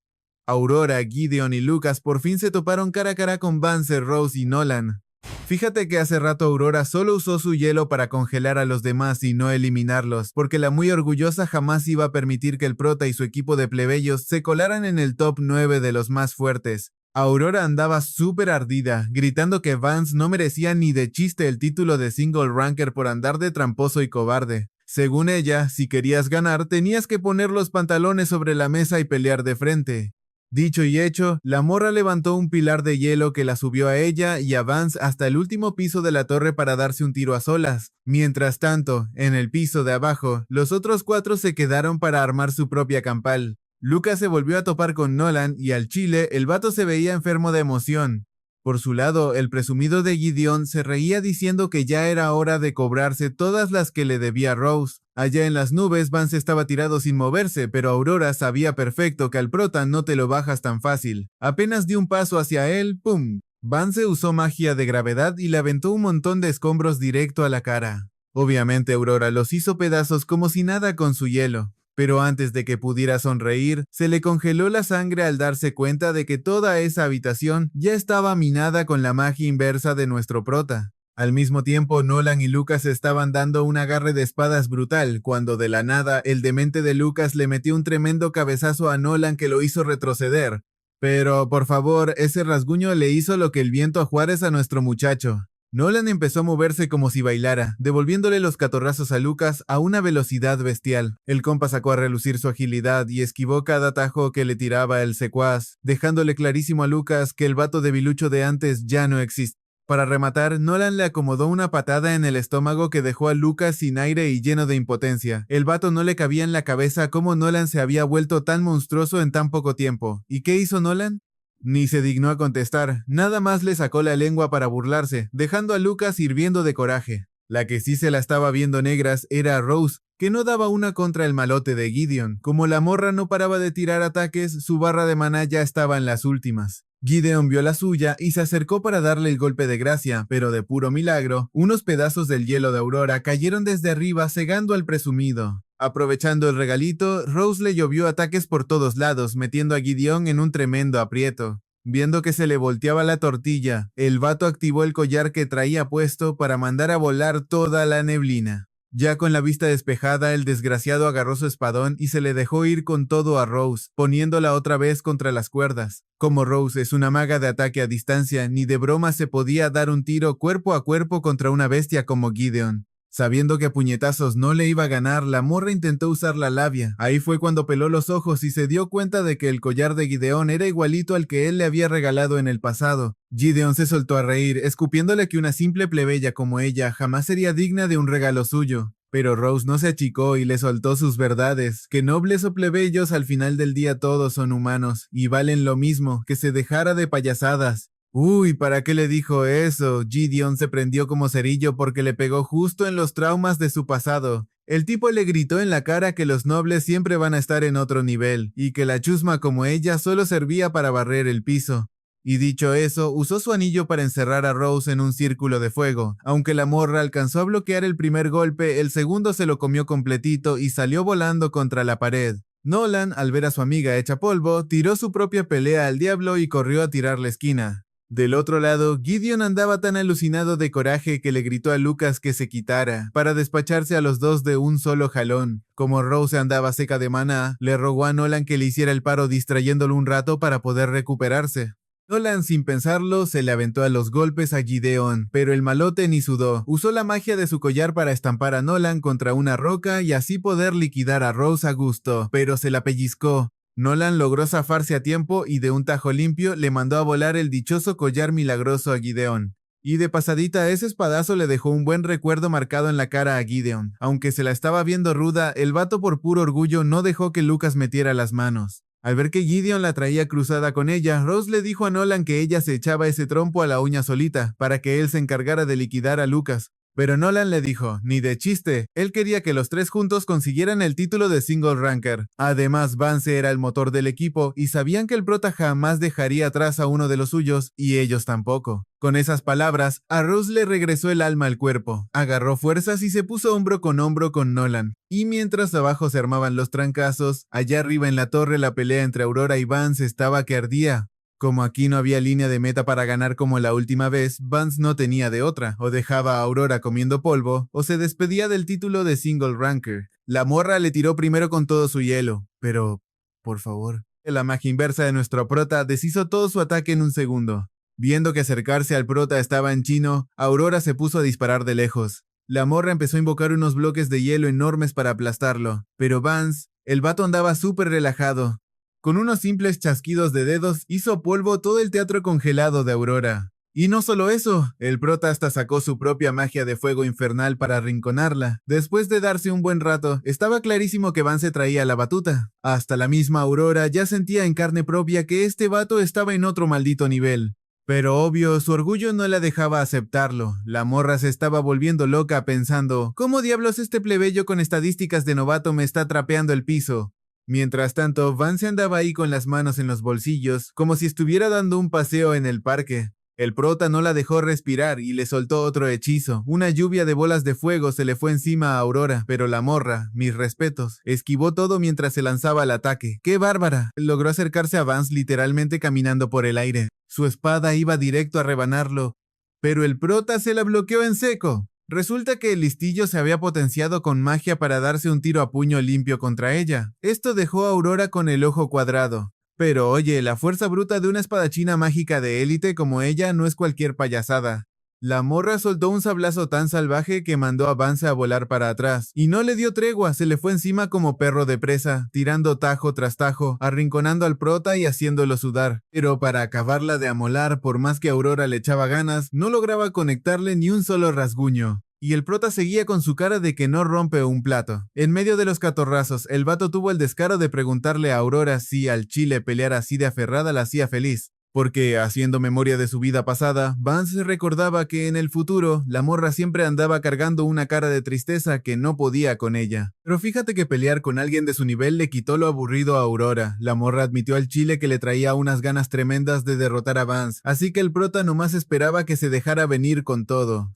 Aurora, Gideon y Lucas por fin se toparon cara a cara con Vance, Rose y Nolan. Fíjate que hace rato Aurora solo usó su hielo para congelar a los demás y no eliminarlos, porque la muy orgullosa jamás iba a permitir que el prota y su equipo de plebeyos se colaran en el top 9 de los más fuertes. Aurora andaba súper ardida, gritando que Vance no merecía ni de chiste el título de single ranker por andar de tramposo y cobarde. Según ella, si querías ganar, tenías que poner los pantalones sobre la mesa y pelear de frente. Dicho y hecho, la morra levantó un pilar de hielo que la subió a ella y a Vance hasta el último piso de la torre para darse un tiro a solas. Mientras tanto, en el piso de abajo, los otros 4 se quedaron para armar su propia campal. Lucas se volvió a topar con Nolan y al chile el vato se veía enfermo de emoción. Por su lado, el presumido de Gideon se reía diciendo que ya era hora de cobrarse todas las que le debía Rose. Allá en las nubes, Vance estaba tirado sin moverse, pero Aurora sabía perfecto que al prota no te lo bajas tan fácil. Apenas dio un paso hacia él, ¡pum! Vance usó magia de gravedad y le aventó un montón de escombros directo a la cara. Obviamente Aurora los hizo pedazos como si nada con su hielo. Pero antes de que pudiera sonreír, se le congeló la sangre al darse cuenta de que toda esa habitación ya estaba minada con la magia inversa de nuestro prota. Al mismo tiempo, Nolan y Lucas estaban dando un agarre de espadas brutal, cuando de la nada, el demente de Lucas le metió un tremendo cabezazo a Nolan que lo hizo retroceder. Pero, por favor, ese rasguño le hizo lo que el viento a Juárez a nuestro muchacho. Nolan empezó a moverse como si bailara, devolviéndole los catorrazos a Lucas a una velocidad bestial. El compa sacó a relucir su agilidad y esquivó cada atajo que le tiraba el secuaz, dejándole clarísimo a Lucas que el vato debilucho de antes ya no existe. Para rematar, Nolan le acomodó una patada en el estómago que dejó a Lucas sin aire y lleno de impotencia. El vato no le cabía en la cabeza cómo Nolan se había vuelto tan monstruoso en tan poco tiempo. ¿Y qué hizo Nolan? Ni se dignó a contestar, nada más le sacó la lengua para burlarse, dejando a Lucas hirviendo de coraje. La que sí se la estaba viendo negras era Rose, que no daba una contra el malote de Gideon. Como la morra no paraba de tirar ataques, su barra de maná ya estaba en las últimas. Gideon vio la suya y se acercó para darle el golpe de gracia, pero de puro milagro, unos pedazos del hielo de Aurora cayeron desde arriba cegando al presumido. Aprovechando el regalito, Rose le llovió ataques por todos lados, metiendo a Gideon en un tremendo aprieto. Viendo que se le volteaba la tortilla, el vato activó el collar que traía puesto para mandar a volar toda la neblina. Ya con la vista despejada, el desgraciado agarró su espadón y se le dejó ir con todo a Rose, poniéndola otra vez contra las cuerdas. Como Rose es una maga de ataque a distancia, ni de broma se podía dar un tiro cuerpo a cuerpo contra una bestia como Gideon. Sabiendo que a puñetazos no le iba a ganar, la morra intentó usar la labia. Ahí fue cuando peló los ojos y se dio cuenta de que el collar de Gideon era igualito al que él le había regalado en el pasado. Gideon se soltó a reír, escupiéndole que una simple plebeya como ella jamás sería digna de un regalo suyo. Pero Rose no se achicó y le soltó sus verdades, que nobles o plebeyos al final del día todos son humanos, y valen lo mismo, que se dejara de payasadas. Uy, ¿para qué le dijo eso? Gideon se prendió como cerillo porque le pegó justo en los traumas de su pasado. El tipo le gritó en la cara que los nobles siempre van a estar en otro nivel, y que la chusma como ella solo servía para barrer el piso. Y dicho eso, usó su anillo para encerrar a Rose en un círculo de fuego. Aunque la morra alcanzó a bloquear el primer golpe, el segundo se lo comió completito y salió volando contra la pared. Nolan, al ver a su amiga hecha polvo, tiró su propia pelea al diablo y corrió a tirar la esquina. Del otro lado, Gideon andaba tan alucinado de coraje que le gritó a Lucas que se quitara, para despacharse a los dos de un solo jalón. Como Rose andaba seca de maná, le rogó a Nolan que le hiciera el paro distrayéndolo un rato para poder recuperarse. Nolan, sin pensarlo, se le aventó a los golpes a Gideon, pero el malote ni sudó. Usó la magia de su collar para estampar a Nolan contra una roca y así poder liquidar a Rose a gusto, pero se la pellizcó. Nolan logró zafarse a tiempo y de un tajo limpio le mandó a volar el dichoso collar milagroso a Gideon. Y de pasadita ese espadazo le dejó un buen recuerdo marcado en la cara a Gideon. Aunque se la estaba viendo ruda, el vato por puro orgullo no dejó que Lucas metiera las manos. Al ver que Gideon la traía cruzada con ella, Rose le dijo a Nolan que ella se echaba ese trompo a la uña solita, para que él se encargara de liquidar a Lucas. Pero Nolan le dijo, ni de chiste, él quería que los tres juntos consiguieran el título de single ranker. Además, Vance era el motor del equipo y sabían que el prota jamás dejaría atrás a uno de los suyos y ellos tampoco. Con esas palabras, a Rose le regresó el alma al cuerpo, agarró fuerzas y se puso hombro con Nolan. Y mientras abajo se armaban los trancazos, allá arriba en la torre la pelea entre Aurora y Vance estaba que ardía. Como aquí no había línea de meta para ganar como la última vez, Vance no tenía de otra, o dejaba a Aurora comiendo polvo, o se despedía del título de single ranker. La morra le tiró primero con todo su hielo, pero, por favor. La magia inversa de nuestro prota deshizo todo su ataque en un segundo. Viendo que acercarse al prota estaba en chino, Aurora se puso a disparar de lejos. La morra empezó a invocar unos bloques de hielo enormes para aplastarlo, pero Vance, el vato andaba súper relajado. Con unos simples chasquidos de dedos hizo polvo todo el teatro congelado de Aurora. Y no solo eso, el prota hasta sacó su propia magia de fuego infernal para arrinconarla. Después de darse un buen rato, estaba clarísimo que Vance traía la batuta. Hasta la misma Aurora ya sentía en carne propia que este vato estaba en otro maldito nivel. Pero obvio, su orgullo no la dejaba aceptarlo. La morra se estaba volviendo loca pensando, ¿cómo diablos este plebeyo con estadísticas de novato me está trapeando el piso? Mientras tanto, Vance andaba ahí con las manos en los bolsillos, como si estuviera dando un paseo en el parque. El prota no la dejó respirar y le soltó otro hechizo. Una lluvia de bolas de fuego se le fue encima a Aurora, pero la morra, mis respetos, esquivó todo mientras se lanzaba al ataque. ¡Qué bárbara! Logró acercarse a Vance literalmente caminando por el aire. Su espada iba directo a rebanarlo, pero el prota se la bloqueó en seco. Resulta que el listillo se había potenciado con magia para darse un tiro a puño limpio contra ella. Esto dejó a Aurora con el ojo cuadrado. Pero oye, la fuerza bruta de una espadachina mágica de élite como ella no es cualquier payasada. La morra soltó un sablazo tan salvaje que mandó a Vance a volar para atrás, y no le dio tregua, se le fue encima como perro de presa, tirando tajo tras tajo, arrinconando al prota y haciéndolo sudar. Pero para acabarla de amolar, por más que Aurora le echaba ganas, no lograba conectarle ni un solo rasguño. Y el prota seguía con su cara de que no rompe un plato. En medio de los catorrazos, el vato tuvo el descaro de preguntarle a Aurora si al chile pelear así de aferrada la hacía feliz. Porque, haciendo memoria de su vida pasada, Vance recordaba que en el futuro, la morra siempre andaba cargando una cara de tristeza que no podía con ella. Pero fíjate que pelear con alguien de su nivel le quitó lo aburrido a Aurora. La morra admitió al chile que le traía unas ganas tremendas de derrotar a Vance, así que el prota nomás esperaba que se dejara venir con todo.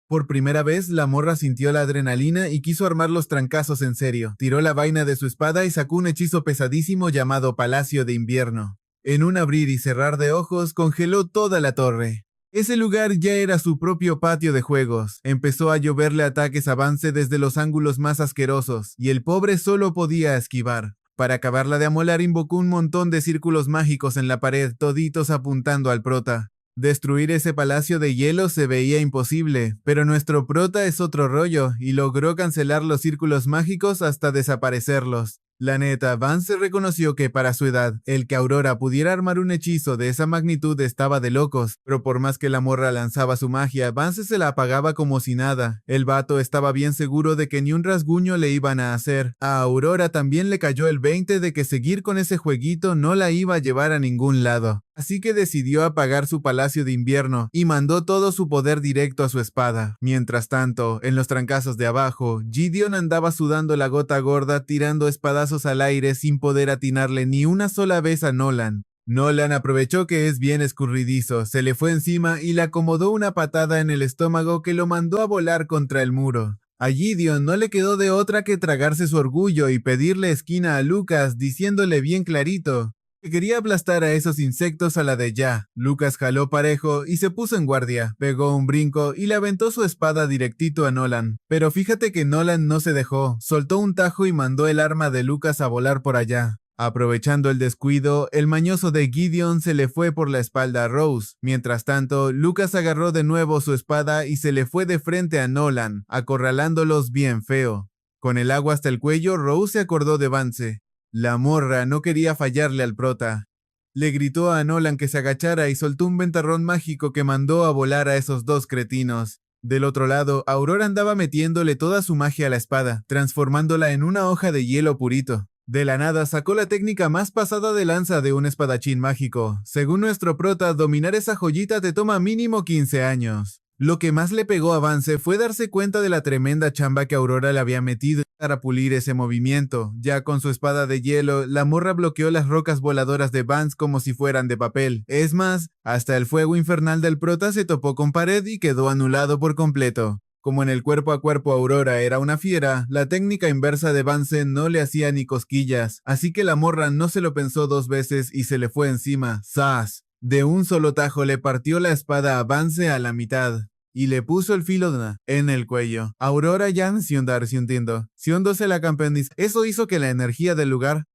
Por primera vez, la morra sintió la adrenalina y quiso armar los trancazos en serio. Tiró la vaina de su espada y sacó un hechizo pesadísimo llamado Palacio de Invierno. En un abrir y cerrar de ojos, congeló toda la torre. Ese lugar ya era su propio patio de juegos. Empezó a lloverle ataques a Vance desde los ángulos más asquerosos, y el pobre solo podía esquivar. Para acabarla de amolar, invocó un montón de círculos mágicos en la pared, toditos apuntando al prota. Destruir ese palacio de hielo se veía imposible, pero nuestro prota es otro rollo y logró cancelar los círculos mágicos hasta desaparecerlos. La neta, Vance reconoció que para su edad, el que Aurora pudiera armar un hechizo de esa magnitud estaba de locos, pero por más que la morra lanzaba su magia, Vance se la apagaba como si nada. El vato estaba bien seguro de que ni un rasguño le iban a hacer. A Aurora también le cayó el 20 de que seguir con ese jueguito no la iba a llevar a ningún lado. Así que decidió apagar su palacio de invierno y mandó todo su poder directo a su espada. Mientras tanto, en los trancazos de abajo, Gideon andaba sudando la gota gorda tirando espadazos al aire sin poder atinarle ni una sola vez a Nolan. Nolan aprovechó que es bien escurridizo, se le fue encima y le acomodó una patada en el estómago que lo mandó a volar contra el muro. A Gideon no le quedó de otra que tragarse su orgullo y pedirle esquina a Lucas diciéndole bien clarito que quería aplastar a esos insectos a la de ya. Lucas jaló parejo y se puso en guardia, pegó un brinco y le aventó su espada directito a Nolan. Pero fíjate que Nolan no se dejó, soltó un tajo y mandó el arma de Lucas a volar por allá. Aprovechando el descuido, el mañoso de Gideon se le fue por la espalda a Rose. Mientras tanto, Lucas agarró de nuevo su espada y se le fue de frente a Nolan, acorralándolos bien feo. Con el agua hasta el cuello, Rose se acordó de Vance. La morra no quería fallarle al prota. Le gritó a Nolan que se agachara y soltó un ventarrón mágico que mandó a volar a esos dos cretinos. Del otro lado, Aurora andaba metiéndole toda su magia a la espada, transformándola en una hoja de hielo purito. De la nada sacó la técnica más pasada de lanza de un espadachín mágico. Según nuestro prota, dominar esa joyita te toma mínimo 15 años. Lo que más le pegó a Vance fue darse cuenta de la tremenda chamba que Aurora le había metido para pulir ese movimiento. Ya con su espada de hielo, la morra bloqueó las rocas voladoras de Vance como si fueran de papel. Es más, hasta el fuego infernal del prota se topó con pared y quedó anulado por completo. Como en el cuerpo a cuerpo Aurora era una fiera, la técnica inversa de Vance no le hacía ni cosquillas, así que la morra no se lo pensó dos veces y se le fue encima. ¡Zas! De un solo tajo le partió la espada a Vance a la mitad y le puso el filo en el cuello. Aurora ya si entiendo. Si se la campeoniz. Eso hizo que la energía del lugar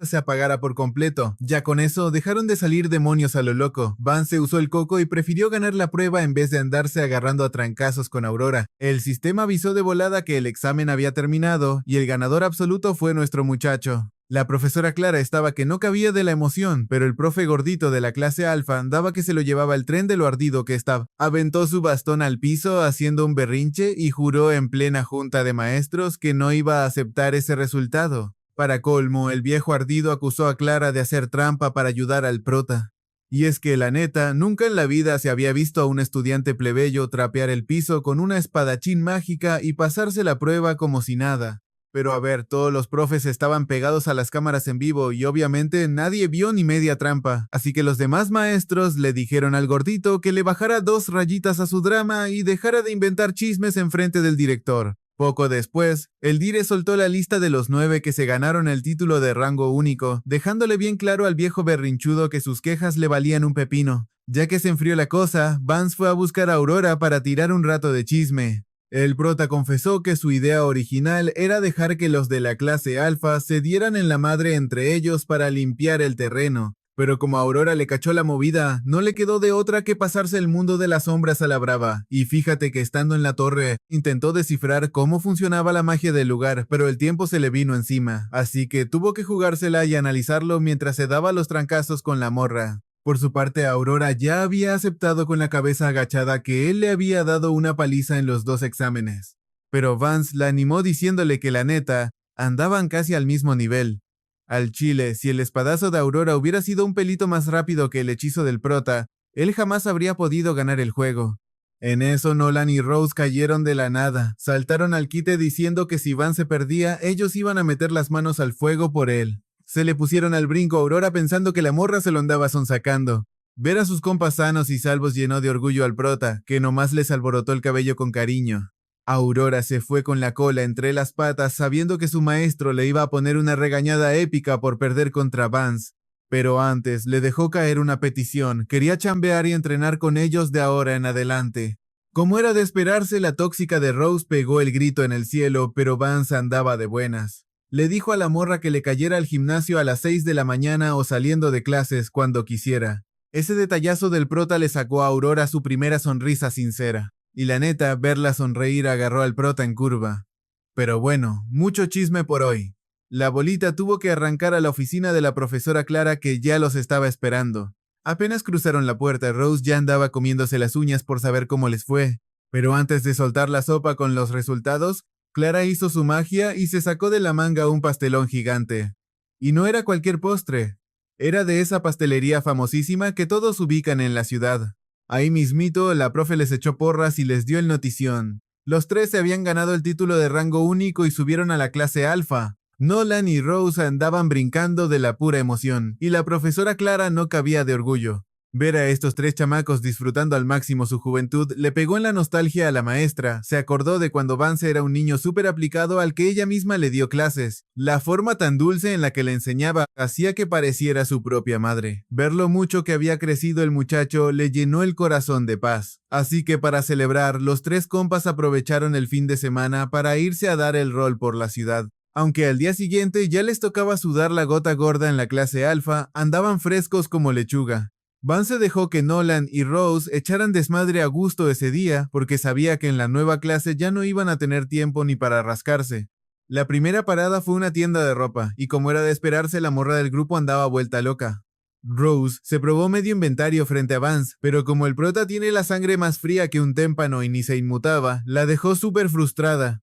se apagara por completo. Ya con eso, dejaron de salir demonios a lo loco. Vance usó el coco y prefirió ganar la prueba en vez de andarse agarrando a trancazos con Aurora. El sistema avisó de volada que el examen había terminado y el ganador absoluto fue nuestro muchacho. La profesora Clara estaba que no cabía de la emoción, pero el profe gordito de la clase alfa daba que se lo llevaba el tren de lo ardido que estaba. Aventó su bastón al piso haciendo un berrinche y juró en plena junta de maestros que no iba a aceptar ese resultado. Para colmo, el viejo ardido acusó a Clara de hacer trampa para ayudar al prota. Y es que, la neta, nunca en la vida se había visto a un estudiante plebeyo trapear el piso con una espadachín mágica y pasarse la prueba como si nada. Pero a ver, todos los profes estaban pegados a las cámaras en vivo y obviamente nadie vio ni media trampa, así que los demás maestros le dijeron al gordito que le bajara 2 rayitas a su drama y dejara de inventar chismes en frente del director. Poco después, el dire soltó la lista de los 9 que se ganaron el título de rango único, dejándole bien claro al viejo berrinchudo que sus quejas le valían un pepino. Ya que se enfrió la cosa, Vance fue a buscar a Aurora para tirar un rato de chisme. El prota confesó que su idea original era dejar que los de la clase alfa se dieran en la madre entre ellos para limpiar el terreno, pero como Aurora le cachó la movida, no le quedó de otra que pasarse el mundo de las sombras a la brava, y fíjate que estando en la torre, intentó descifrar cómo funcionaba la magia del lugar, pero el tiempo se le vino encima, así que tuvo que jugársela y analizarlo mientras se daba los trancazos con la morra. Por su parte, Aurora ya había aceptado con la cabeza agachada que él le había dado una paliza en los 2 exámenes. Pero Vance la animó diciéndole que la neta, andaban casi al mismo nivel. Al chile, si el espadazo de Aurora hubiera sido un pelito más rápido que el hechizo del prota, él jamás habría podido ganar el juego. En eso Nolan y Rose cayeron de la nada, saltaron al quite diciendo que si Vance perdía, ellos iban a meter las manos al fuego por él. Se le pusieron al brinco a Aurora pensando que la morra se lo andaba sonsacando. Ver a sus compas sanos y salvos llenó de orgullo al prota, que nomás les alborotó el cabello con cariño. Aurora se fue con la cola entre las patas sabiendo que su maestro le iba a poner una regañada épica por perder contra Vance. Pero antes le dejó caer una petición, quería chambear y entrenar con ellos de ahora en adelante. Como era de esperarse, la tóxica de Rose pegó el grito en el cielo, pero Vance andaba de buenas. Le dijo a la morra que le cayera al gimnasio a las 6 de la mañana o saliendo de clases cuando quisiera. Ese detallazo del prota le sacó a Aurora su primera sonrisa sincera. Y la neta, verla sonreír agarró al prota en curva. Pero bueno, mucho chisme por hoy. La bolita tuvo que arrancar a la oficina de la profesora Clara que ya los estaba esperando. Apenas cruzaron la puerta, Rose ya andaba comiéndose las uñas por saber cómo les fue. Pero antes de soltar la sopa con los resultados, Clara hizo su magia y se sacó de la manga un pastelón gigante. Y no era cualquier postre, era de esa pastelería famosísima que todos ubican en la ciudad. Ahí mismito, la profe les echó porras y les dio el notición. Los 3 se habían ganado el título de rango único y subieron a la clase alfa. Nolan y Rose andaban brincando de la pura emoción, y la profesora Clara no cabía de orgullo. Ver a estos 3 chamacos disfrutando al máximo su juventud le pegó en la nostalgia a la maestra. Se acordó de cuando Vance era un niño súper aplicado al que ella misma le dio clases. La forma tan dulce en la que le enseñaba hacía que pareciera su propia madre. Ver lo mucho que había crecido el muchacho le llenó el corazón de paz. Así que para celebrar, los 3 compas aprovecharon el fin de semana para irse a dar el rol por la ciudad. Aunque al día siguiente ya les tocaba sudar la gota gorda en la clase alfa, andaban frescos como lechuga. Vance dejó que Nolan y Rose echaran desmadre a gusto ese día porque sabía que en la nueva clase ya no iban a tener tiempo ni para rascarse. La primera parada fue una tienda de ropa y como era de esperarse, la morra del grupo andaba vuelta loca. Rose se probó medio inventario frente a Vance, pero como el prota tiene la sangre más fría que un témpano y ni se inmutaba, la dejó súper frustrada.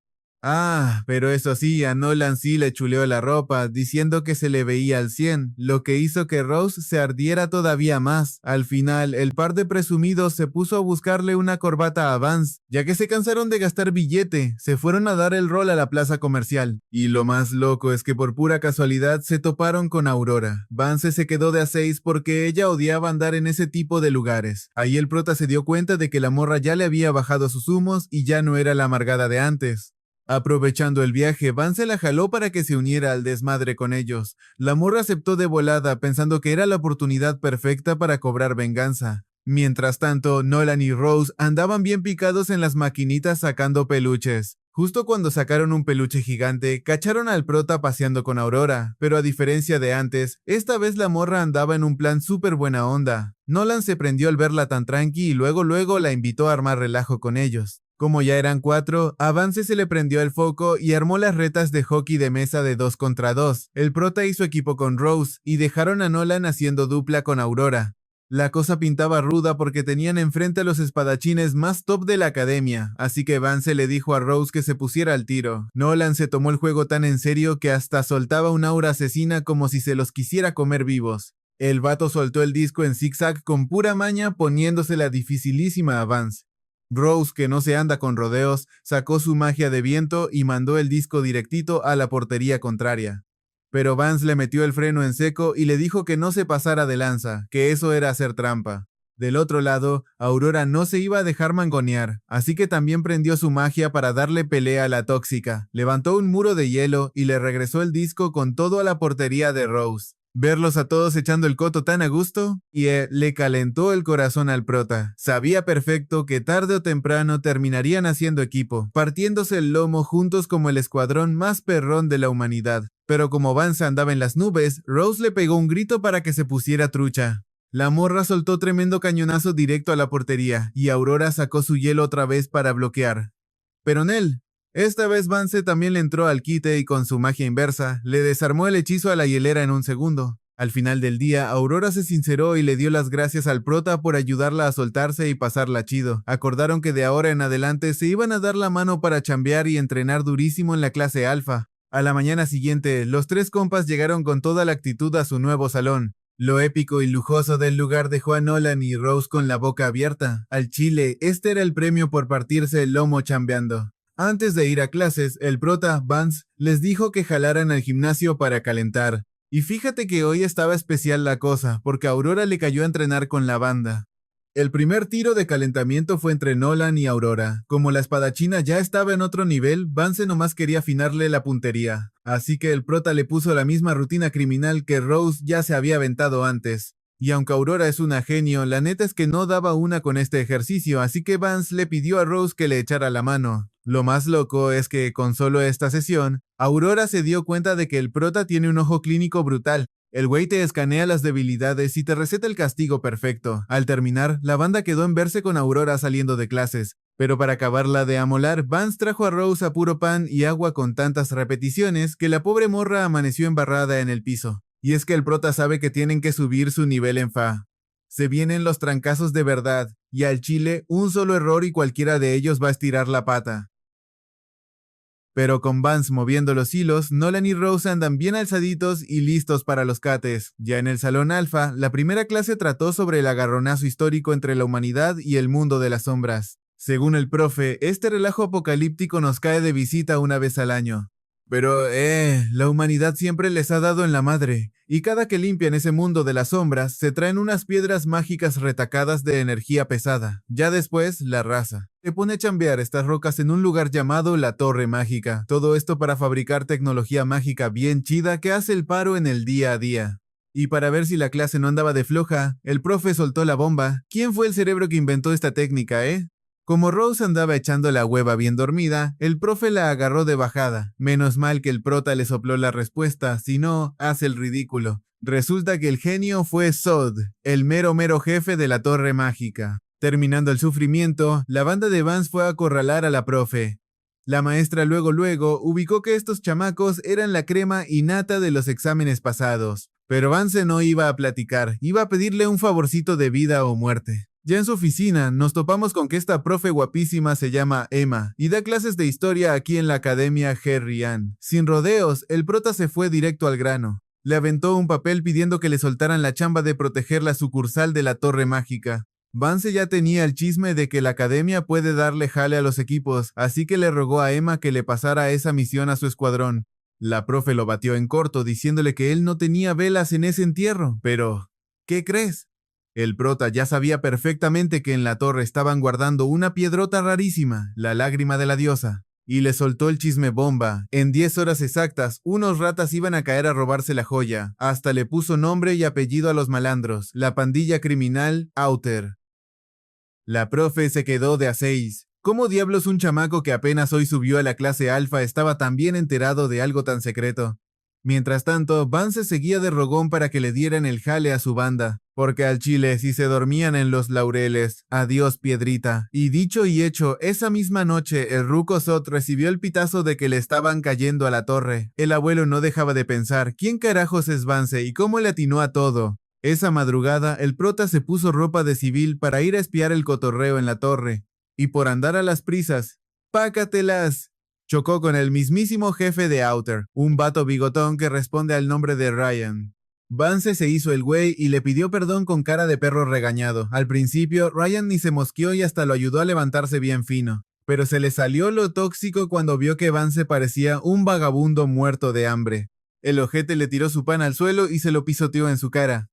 Pero eso sí, a Nolan sí le chuleó la ropa, diciendo que se le veía al 100, lo que hizo que Rose se ardiera todavía más. Al final, el par de presumidos se puso a buscarle una corbata a Vance, ya que se cansaron de gastar billete, se fueron a dar el rol a la plaza comercial. Y lo más loco es que por pura casualidad se toparon con Aurora. Vance se quedó de a 6 porque ella odiaba andar en ese tipo de lugares. Ahí el prota se dio cuenta de que la morra ya le había bajado sus humos y ya no era la amargada de antes. Aprovechando el viaje, Vance la jaló para que se uniera al desmadre con ellos. La morra aceptó de volada pensando que era la oportunidad perfecta para cobrar venganza. Mientras tanto, Nolan y Rose andaban bien picados en las maquinitas sacando peluches. Justo cuando sacaron un peluche gigante, cacharon al prota paseando con Aurora, pero a diferencia de antes, esta vez la morra andaba en un plan súper buena onda. Nolan se prendió al verla tan tranqui y luego la invitó a armar relajo con ellos. Como ya eran 4, a Vance se le prendió el foco y armó las retas de hockey de mesa de 2 contra 2. El prota hizo equipo con Rose y dejaron a Nolan haciendo dupla con Aurora. La cosa pintaba ruda porque tenían enfrente a los espadachines más top de la academia, así que Vance le dijo a Rose que se pusiera al tiro. Nolan se tomó el juego tan en serio que hasta soltaba un aura asesina como si se los quisiera comer vivos. El vato soltó el disco en zigzag con pura maña poniéndosela dificilísima a Vance. Rose, que no se anda con rodeos, sacó su magia de viento y mandó el disco directito a la portería contraria. Pero Vance le metió el freno en seco y le dijo que no se pasara de lanza, que eso era hacer trampa. Del otro lado, Aurora no se iba a dejar mangonear, así que también prendió su magia para darle pelea a la tóxica, levantó un muro de hielo y le regresó el disco con todo a la portería de Rose. Verlos a todos echando el coto tan a gusto, le calentó el corazón al prota. Sabía perfecto que tarde o temprano terminarían haciendo equipo, partiéndose el lomo juntos como el escuadrón más perrón de la humanidad. Pero como Vance andaba en las nubes, Rose le pegó un grito para que se pusiera trucha. La morra soltó tremendo cañonazo directo a la portería, y Aurora sacó su hielo otra vez para bloquear. Pero Nel, esta vez Vance también le entró al quite y con su magia inversa, le desarmó el hechizo a la hielera en un segundo. Al final del día, Aurora se sinceró y le dio las gracias al prota por ayudarla a soltarse y pasarla chido. Acordaron que de ahora en adelante se iban a dar la mano para chambear y entrenar durísimo en la clase alfa. A la mañana siguiente, los 3 compas llegaron con toda la actitud a su nuevo salón. Lo épico y lujoso del lugar dejó a Nolan y Rose con la boca abierta. Al chile, este era el premio por partirse el lomo chambeando. Antes de ir a clases, el prota, Vance, les dijo que jalaran al gimnasio para calentar. Y fíjate que hoy estaba especial la cosa, porque a Aurora le cayó a entrenar con la banda. El primer tiro de calentamiento fue entre Nolan y Aurora. Como la espadachina ya estaba en otro nivel, Vance nomás quería afinarle la puntería. Así que el prota le puso la misma rutina criminal que Rose ya se había aventado antes. Y aunque Aurora es una genio, la neta es que no daba una con este ejercicio, así que Vance le pidió a Rose que le echara la mano. Lo más loco es que con solo esta sesión, Aurora se dio cuenta de que el prota tiene un ojo clínico brutal. El güey te escanea las debilidades y te receta el castigo perfecto. Al terminar, la banda quedó en verse con Aurora saliendo de clases. Pero para acabarla de amolar, Vance trajo a Rose a puro pan y agua con tantas repeticiones que la pobre morra amaneció embarrada en el piso. Y es que el prota sabe que tienen que subir su nivel en fa. Se vienen los trancazos de verdad, y al chile, un solo error y cualquiera de ellos va a estirar la pata. Pero con Vance moviendo los hilos, Nolan y Rose andan bien alzaditos y listos para los cates. Ya en el salón alfa, la primera clase trató sobre el agarronazo histórico entre la humanidad y el mundo de las sombras. Según el profe, este relajo apocalíptico nos cae de visita una vez al año. Pero, la humanidad siempre les ha dado en la madre, y cada que limpian ese mundo de las sombras, se traen unas piedras mágicas retacadas de energía pesada. Ya después, la raza se pone a chambear estas rocas en un lugar llamado la Torre Mágica. Todo esto para fabricar tecnología mágica bien chida que hace el paro en el día a día. Y para ver si la clase no andaba de floja, el profe soltó la bomba. ¿Quién fue el cerebro que inventó esta técnica, Como Rose andaba echando la hueva bien dormida, el profe la agarró de bajada. Menos mal que el prota le sopló la respuesta, si no, hace el ridículo. Resulta que el genio fue Zod, el mero jefe de la Torre Mágica. Terminando el sufrimiento, la banda de Vance fue a acorralar a la profe. La maestra luego ubicó que estos chamacos eran la crema y nata de los exámenes pasados. Pero Vance no iba a platicar, iba a pedirle un favorcito de vida o muerte. Ya en su oficina, nos topamos con que esta profe guapísima se llama Emma y da clases de historia aquí en la Academia Harry Ann. Sin rodeos, el prota se fue directo al grano. Le aventó un papel pidiendo que le soltaran la chamba de proteger la sucursal de la Torre Mágica. Vance ya tenía el chisme de que la academia puede darle jale a los equipos, así que le rogó a Emma que le pasara esa misión a su escuadrón. La profe lo batió en corto diciéndole que él no tenía velas en ese entierro, pero ¿qué crees? El prota ya sabía perfectamente que en la torre estaban guardando una piedrota rarísima, la lágrima de la diosa, y le soltó el chisme bomba. En 10 horas exactas, unos ratas iban a caer a robarse la joya. Hasta le puso nombre y apellido a los malandros, la pandilla criminal Outer. La profe se quedó de a 6. ¿Cómo diablos un chamaco que apenas hoy subió a la clase alfa estaba tan bien enterado de algo tan secreto? Mientras tanto, Vance seguía de rogón para que le dieran el jale a su banda, porque al chile si se dormían en los laureles, adiós piedrita. Y dicho y hecho, esa misma noche el ruco Sot recibió el pitazo de que le estaban cayendo a la torre. El abuelo no dejaba de pensar, ¿quién carajos es Vance y cómo le atinó a todo? Esa madrugada, el prota se puso ropa de civil para ir a espiar el cotorreo en la torre, y por andar a las prisas, ¡pácatelas! Chocó con el mismísimo jefe de Outer, un vato bigotón que responde al nombre de Ryan. Vance se hizo el güey y le pidió perdón con cara de perro regañado. Al principio, Ryan ni se mosqueó y hasta lo ayudó a levantarse bien fino. Pero se le salió lo tóxico cuando vio que Vance parecía un vagabundo muerto de hambre. El ojete le tiró su pan al suelo y se lo pisoteó en su cara.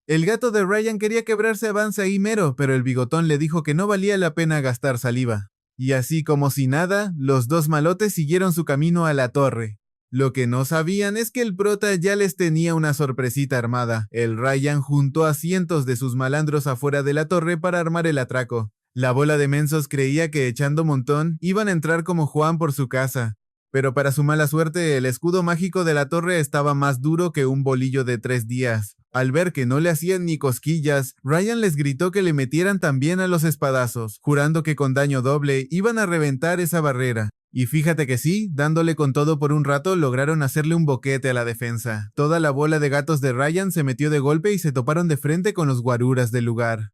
El gato de Ryan quería quebrarse a Vance ahí mero, pero el bigotón le dijo que no valía la pena gastar saliva. Y así como si nada, los dos malotes siguieron su camino a la torre. Lo que no sabían es que el prota ya les tenía una sorpresita armada. El Ryan juntó a cientos de sus malandros afuera de la torre para armar el atraco. La bola de mensos creía que echando montón iban a entrar como Juan por su casa. Pero para su mala suerte, el escudo mágico de la torre estaba más duro que un bolillo de 3 días. Al ver que no le hacían ni cosquillas, Ryan les gritó que le metieran también a los espadazos, jurando que con daño doble iban a reventar esa barrera. Y fíjate que sí, dándole con todo por un rato, lograron hacerle un boquete a la defensa. Toda la bola de gatos de Ryan se metió de golpe y se toparon de frente con los guaruras del lugar.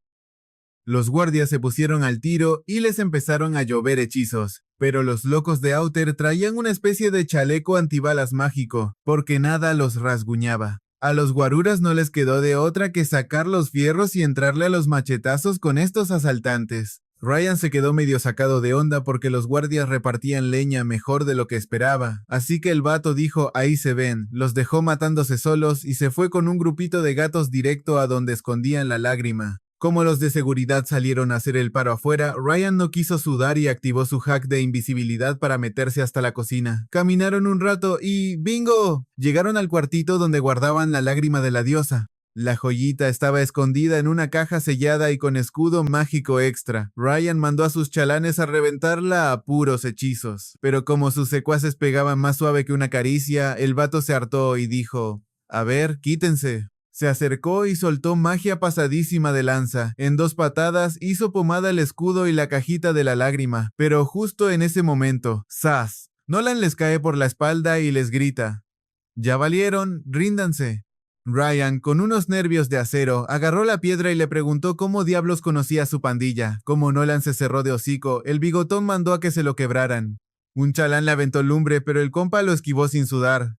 Los guardias se pusieron al tiro y les empezaron a llover hechizos, pero los locos de Outer traían una especie de chaleco antibalas mágico, porque nada los rasguñaba. A los guaruras no les quedó de otra que sacar los fierros y entrarle a los machetazos con estos asaltantes. Ryan se quedó medio sacado de onda porque los guardias repartían leña mejor de lo que esperaba, así que el vato dijo ahí se ven, los dejó matándose solos y se fue con un grupito de gatos directo a donde escondían la lágrima. Como los de seguridad salieron a hacer el paro afuera, Ryan no quiso sudar y activó su hack de invisibilidad para meterse hasta la cocina. Caminaron un rato y ¡bingo! Llegaron al cuartito donde guardaban la lágrima de la diosa. La joyita estaba escondida en una caja sellada y con escudo mágico extra. Ryan mandó a sus chalanes a reventarla a puros hechizos. Pero como sus secuaces pegaban más suave que una caricia, el vato se hartó y dijo, a ver, quítense. Se acercó y soltó magia pasadísima de lanza. En 2 patadas hizo pomada el escudo y la cajita de la lágrima. Pero justo en ese momento, ¡zas! Nolan les cae por la espalda y les grita, ¡ya valieron! ¡Ríndanse! Ryan, con unos nervios de acero, agarró la piedra y le preguntó cómo diablos conocía a su pandilla. Como Nolan se cerró de hocico, el bigotón mandó a que se lo quebraran. Un chalán le aventó lumbre, pero el compa lo esquivó sin sudar.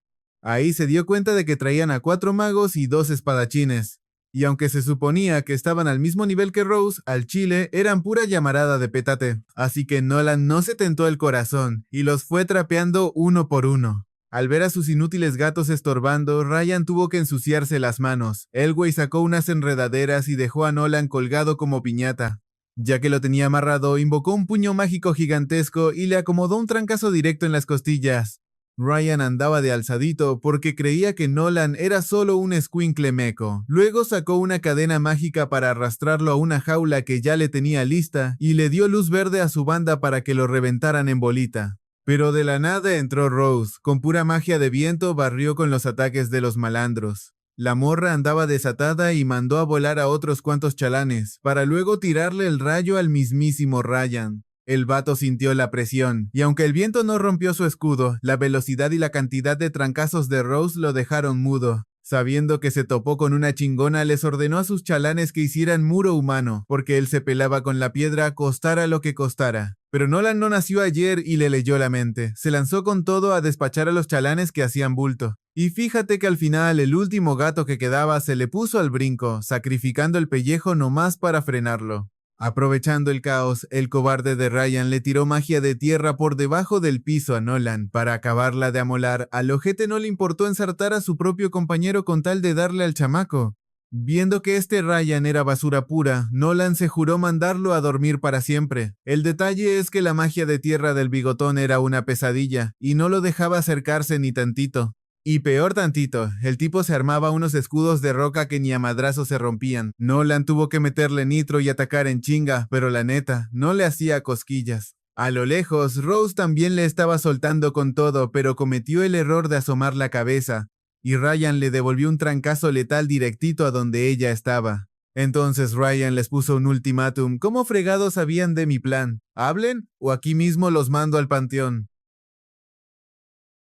Ahí se dio cuenta de que traían a 4 magos y 2 espadachines. Y aunque se suponía que estaban al mismo nivel que Rose, al chile eran pura llamarada de petate. Así que Nolan no se tentó el corazón y los fue trapeando uno por uno. Al ver a sus inútiles gatos estorbando, Ryan tuvo que ensuciarse las manos. El güey sacó unas enredaderas y dejó a Nolan colgado como piñata. Ya que lo tenía amarrado, invocó un puño mágico gigantesco y le acomodó un trancazo directo en las costillas. Ryan andaba de alzadito porque creía que Nolan era solo un escuincle meco. Luego sacó una cadena mágica para arrastrarlo a una jaula que ya le tenía lista y le dio luz verde a su banda para que lo reventaran en bolita. Pero de la nada entró Rose, con pura magia de viento barrió con los ataques de los malandros. La morra andaba desatada y mandó a volar a otros cuantos chalanes, para luego tirarle el rayo al mismísimo Ryan. El vato sintió la presión, y aunque el viento no rompió su escudo, la velocidad y la cantidad de trancazos de Rose lo dejaron mudo. Sabiendo que se topó con una chingona, les ordenó a sus chalanes que hicieran muro humano, porque él se pelaba con la piedra costara lo que costara. Pero Nolan no nació ayer y le leyó la mente. Se lanzó con todo a despachar a los chalanes que hacían bulto. Y fíjate que al final el último gato que quedaba se le puso al brinco, sacrificando el pellejo nomás para frenarlo. Aprovechando el caos, el cobarde de Ryan le tiró magia de tierra por debajo del piso a Nolan. Para acabarla de amolar, al ojete no le importó ensartar a su propio compañero con tal de darle al chamaco. Viendo que este Ryan era basura pura, Nolan se juró mandarlo a dormir para siempre. El detalle es que la magia de tierra del bigotón era una pesadilla, y no lo dejaba acercarse ni tantito. Y peor tantito, el tipo se armaba unos escudos de roca que ni a madrazos se rompían. Nolan tuvo que meterle nitro y atacar en chinga, pero la neta, no le hacía cosquillas. A lo lejos, Rose también le estaba soltando con todo, pero cometió el error de asomar la cabeza, y Ryan le devolvió un trancazo letal directito a donde ella estaba. Entonces Ryan les puso un ultimátum. ¿Cómo fregados sabían de mi plan? ¿Hablen o aquí mismo los mando al panteón?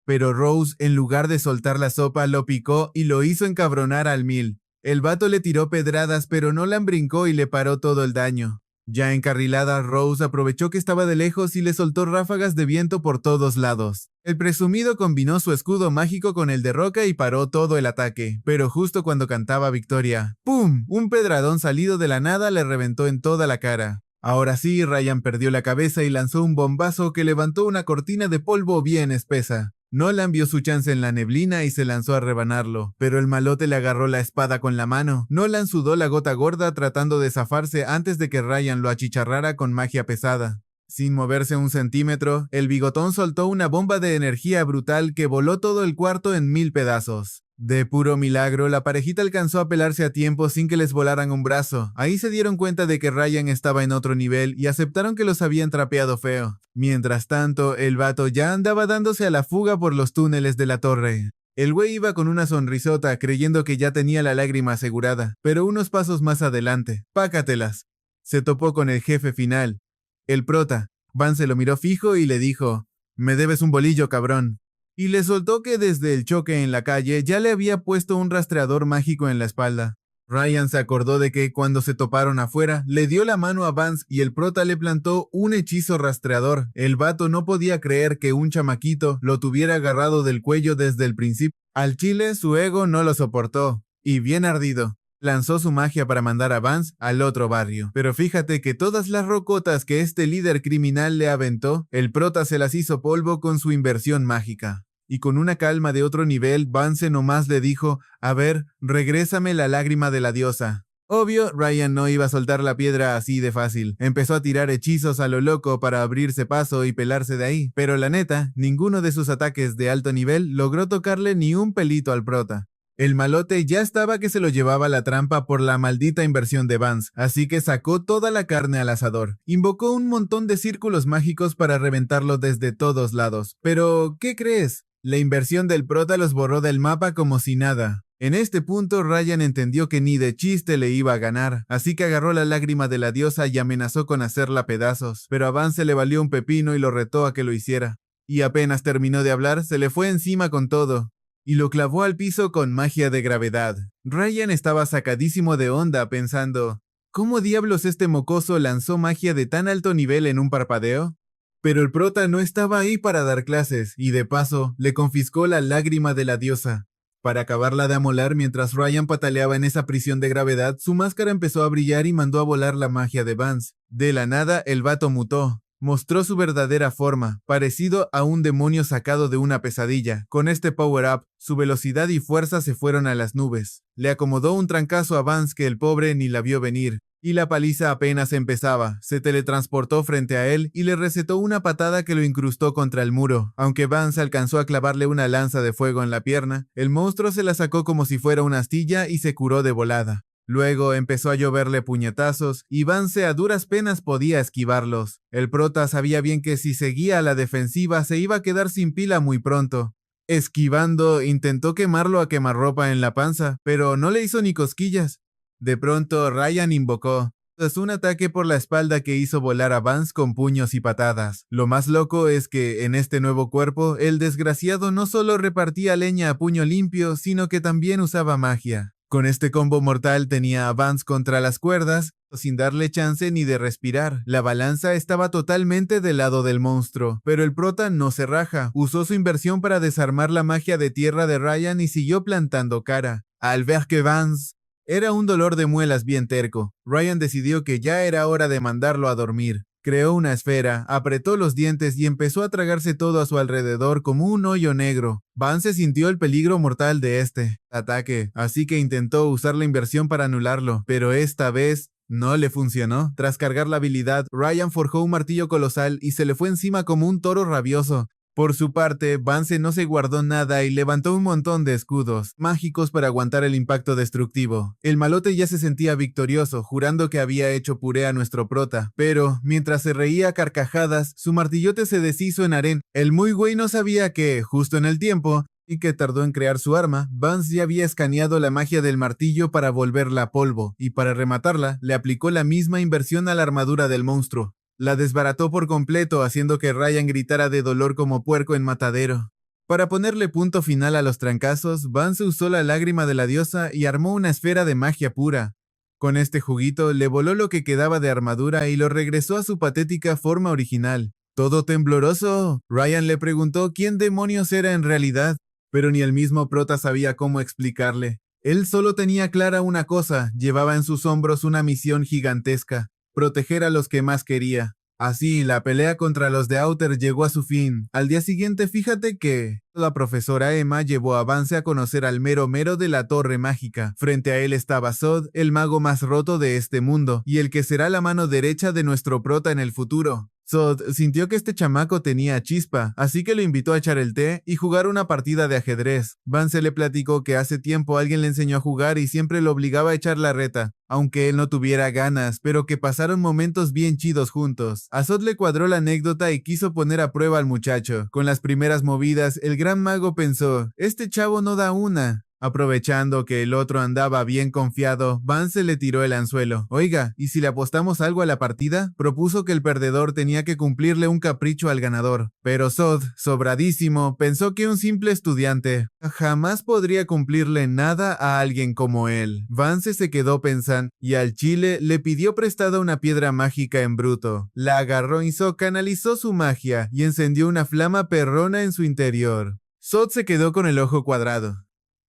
Pero Rose, en lugar de soltar la sopa, lo picó y lo hizo encabronar al mil. El vato le tiró pedradas, pero Nolan brincó y le paró todo el daño. Ya encarrilada, Rose aprovechó que estaba de lejos y le soltó ráfagas de viento por todos lados. El presumido combinó su escudo mágico con el de roca y paró todo el ataque, pero justo cuando cantaba victoria, ¡pum! Un pedradón salido de la nada le reventó en toda la cara. Ahora sí, Ryan perdió la cabeza y lanzó un bombazo que levantó una cortina de polvo bien espesa. Nolan vio su chance en la neblina y se lanzó a rebanarlo, pero el malote le agarró la espada con la mano. Nolan sudó la gota gorda tratando de zafarse antes de que Ryan lo achicharrara con magia pesada. Sin moverse un centímetro, el bigotón soltó una bomba de energía brutal que voló todo el cuarto en 1000 pedazos. De puro milagro, la parejita alcanzó a pelarse a tiempo sin que les volaran un brazo. Ahí se dieron cuenta de que Ryan estaba en otro nivel y aceptaron que los habían trapeado feo. Mientras tanto, el vato ya andaba dándose a la fuga por los túneles de la torre. El güey iba con una sonrisota creyendo que ya tenía la lágrima asegurada, pero unos pasos más adelante, pácatelas, se topó con el jefe final, el prota. Van se lo miró fijo y le dijo, «Me debes un bolillo, cabrón». Y le soltó que desde el choque en la calle ya le había puesto un rastreador mágico en la espalda. Ryan se acordó de que cuando se toparon afuera, le dio la mano a Vance y el prota le plantó un hechizo rastreador. El vato no podía creer que un chamaquito lo tuviera agarrado del cuello desde el principio. Al chile su ego no lo soportó, y bien ardido, lanzó su magia para mandar a Vance al otro barrio. Pero fíjate que todas las rocotas que este líder criminal le aventó, el prota se las hizo polvo con su inversión mágica. Y con una calma de otro nivel, Vance nomás le dijo, «A ver, regrésame la lágrima de la diosa». Obvio, Ryan no iba a soltar la piedra así de fácil. Empezó a tirar hechizos a lo loco para abrirse paso y pelarse de ahí. Pero la neta, ninguno de sus ataques de alto nivel logró tocarle ni un pelito al prota. El malote ya estaba que se lo llevaba la trampa por la maldita inversión de Vance, así que sacó toda la carne al asador. Invocó un montón de círculos mágicos para reventarlo desde todos lados. Pero, ¿qué crees? La inversión del prota los borró del mapa como si nada. En este punto, Ryan entendió que ni de chiste le iba a ganar, así que agarró la lágrima de la diosa y amenazó con hacerla pedazos, pero a Vance le valió un pepino y lo retó a que lo hiciera. Y apenas terminó de hablar, se le fue encima con todo, y lo clavó al piso con magia de gravedad. Ryan estaba sacadísimo de onda pensando, ¿cómo diablos este mocoso lanzó magia de tan alto nivel en un parpadeo? Pero el prota no estaba ahí para dar clases, y de paso, le confiscó la lágrima de la diosa. Para acabarla de amolar mientras Ryan pataleaba en esa prisión de gravedad, su máscara empezó a brillar y mandó a volar la magia de Vance. De la nada, el vato mutó. Mostró su verdadera forma, parecido a un demonio sacado de una pesadilla. Con este power-up, su velocidad y fuerza se fueron a las nubes. Le acomodó un trancazo a Vance que el pobre ni la vio venir. Y la paliza apenas empezaba. Se teletransportó frente a él y le recetó una patada que lo incrustó contra el muro. Aunque Vance alcanzó a clavarle una lanza de fuego en la pierna, el monstruo se la sacó como si fuera una astilla y se curó de volada. Luego empezó a lloverle puñetazos y Vance a duras penas podía esquivarlos. El prota sabía bien que si seguía a la defensiva se iba a quedar sin pila muy pronto. Esquivando, intentó quemarlo a quemarropa en la panza, pero no le hizo ni cosquillas. De pronto, Ryan invocó. Es un ataque por la espalda que hizo volar a Vance con puños y patadas. Lo más loco es que, en este nuevo cuerpo, el desgraciado no solo repartía leña a puño limpio, sino que también usaba magia. Con este combo mortal tenía a Vance contra las cuerdas, sin darle chance ni de respirar. La balanza estaba totalmente del lado del monstruo, pero el prota no se raja. Usó su inversión para desarmar la magia de tierra de Ryan y siguió plantando cara. Al ver que Vance era un dolor de muelas bien terco, Ryan decidió que ya era hora de mandarlo a dormir. Creó una esfera, apretó los dientes y empezó a tragarse todo a su alrededor como un hoyo negro. Vance sintió el peligro mortal de este ataque, así que intentó usar la inversión para anularlo, pero esta vez no le funcionó. Tras cargar la habilidad, Ryan forjó un martillo colosal y se le fue encima como un toro rabioso. Por su parte, Vance no se guardó nada y levantó un montón de escudos mágicos para aguantar el impacto destructivo. El malote ya se sentía victorioso, jurando que había hecho puré a nuestro prota, pero mientras se reía a carcajadas, su martillote se deshizo en arena. El muy güey no sabía que, justo en el tiempo y que tardó en crear su arma, Vance ya había escaneado la magia del martillo para volverla polvo, y para rematarla, le aplicó la misma inversión a la armadura del monstruo. La desbarató por completo, haciendo que Ryan gritara de dolor como puerco en matadero. Para ponerle punto final a los trancazos, Vance usó la lágrima de la diosa y armó una esfera de magia pura. Con este juguito le voló lo que quedaba de armadura y lo regresó a su patética forma original. ¿Todo tembloroso? Ryan le preguntó quién demonios era en realidad, pero ni el mismo prota sabía cómo explicarle. Él solo tenía clara una cosa, llevaba en sus hombros una misión gigantesca: proteger a los que más quería. Así, la pelea contra los de Outer llegó a su fin. Al día siguiente, fíjate que la profesora Emma llevó a Vance a conocer al mero mero de la Torre Mágica. Frente a él estaba Zod, el mago más roto de este mundo, y el que será la mano derecha de nuestro prota en el futuro. Zod sintió que este chamaco tenía chispa, así que lo invitó a echar el té y jugar una partida de ajedrez. Vance le platicó que hace tiempo alguien le enseñó a jugar y siempre lo obligaba a echar la reta, aunque él no tuviera ganas, pero que pasaron momentos bien chidos juntos. A Zod le cuadró la anécdota y quiso poner a prueba al muchacho. Con las primeras movidas, el gran mago pensó: este chavo no da una. Aprovechando que el otro andaba bien confiado, Vance le tiró el anzuelo. Oiga, ¿y si le apostamos algo a la partida? Propuso que el perdedor tenía que cumplirle un capricho al ganador. Pero Zod, sobradísimo, pensó que un simple estudiante jamás podría cumplirle nada a alguien como él. Vance se quedó pensando y al chile le pidió prestada una piedra mágica en bruto. La agarró y Zod canalizó su magia y encendió una flama perrona en su interior. Zod se quedó con el ojo cuadrado.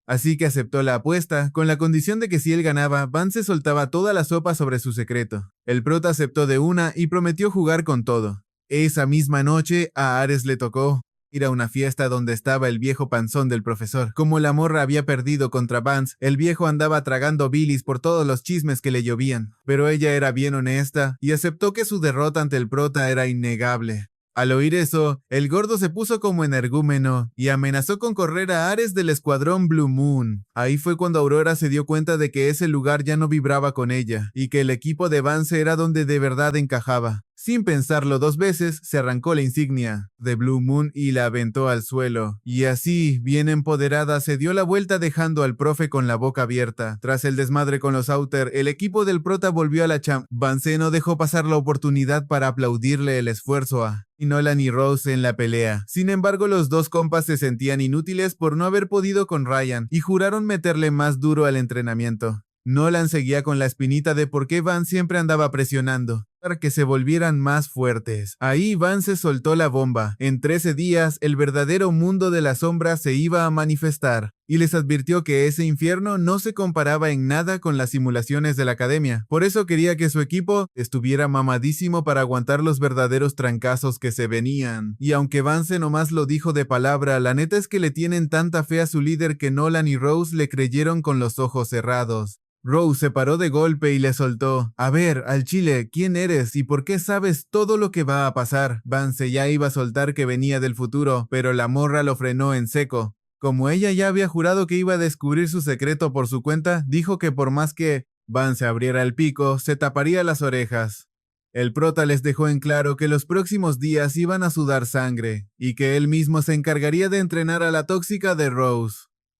Así que aceptó la apuesta, con la condición de que si él ganaba, Vance soltaba toda la sopa sobre su secreto. El prota aceptó de una y prometió jugar con todo. Esa misma noche, a Ares le tocó ir a una fiesta donde estaba el viejo panzón del profesor. Como la morra había perdido contra Vance, el viejo andaba tragando bilis por todos los chismes que le llovían. Pero ella era bien honesta y aceptó que su derrota ante el prota era innegable. Al oír eso, el gordo se puso como energúmeno y amenazó con correr a Ares del escuadrón Blue Moon. Ahí fue cuando Aurora se dio cuenta de que ese lugar ya no vibraba con ella y que el equipo de Vance era donde de verdad encajaba. Sin pensarlo dos veces, se arrancó la insignia de Blue Moon y la aventó al suelo. Y así, bien empoderada, se dio la vuelta dejando al profe con la boca abierta. Tras el desmadre con los Outer, el equipo del prota volvió a la champ. Vance no dejó pasar la oportunidad para aplaudirle el esfuerzo a Nolan y Rose en la pelea. Sin embargo, los dos compas se sentían inútiles por no haber podido con Ryan y juraron meterle más duro al entrenamiento. Nolan seguía con la espinita de por qué Van siempre andaba presionando para que se volvieran más fuertes. Ahí Van se soltó la bomba. En 13 días, el verdadero mundo de las sombras se iba a manifestar, y les advirtió que ese infierno no se comparaba en nada con las simulaciones de la academia. Por eso quería que su equipo estuviera mamadísimo para aguantar los verdaderos trancazos que se venían. Y aunque Vance nomás lo dijo de palabra, la neta es que le tienen tanta fe a su líder que Nolan y Rose le creyeron con los ojos cerrados. Rose se paró de golpe y le soltó: a ver, al chile, ¿quién eres y por qué sabes todo lo que va a pasar? Vance ya iba a soltar que venía del futuro, pero la morra lo frenó en seco. Como ella ya había jurado que iba a descubrir su secreto por su cuenta, dijo que por más que Vance abriera el pico, se taparía las orejas. El prota les dejó en claro que los próximos días iban a sudar sangre, y que él mismo se encargaría de entrenar a la tóxica de Rose.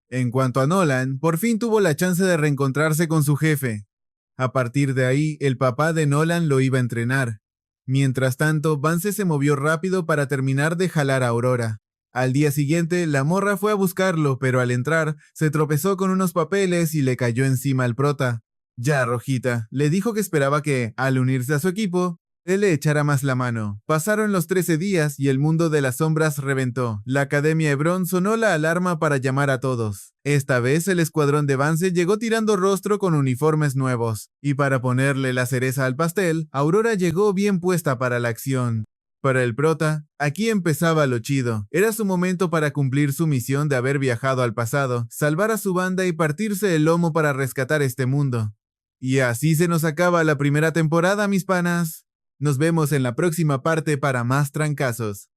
En cuanto a Nolan, por fin tuvo la chance de reencontrarse con su jefe. A partir de ahí, el papá de Nolan lo iba a entrenar. Mientras tanto, Vance se movió rápido para terminar de jalar a Aurora. Al día siguiente, la morra fue a buscarlo, pero al entrar, se tropezó con unos papeles y le cayó encima al prota. Ya, Rojita, le dijo que esperaba que, al unirse a su equipo, él le echara más la mano. Pasaron los 13 días y el mundo de las sombras reventó. La Academia Hebron sonó la alarma para llamar a todos. Esta vez el escuadrón de Vance llegó tirando rostro con uniformes nuevos. Y para ponerle la cereza al pastel, Aurora llegó bien puesta para la acción. Para el prota, aquí empezaba lo chido. Era su momento para cumplir su misión de haber viajado al pasado, salvar a su banda y partirse el lomo para rescatar este mundo. Y así se nos acaba la primera temporada, mis panas. Nos vemos en la próxima parte para más trancazos.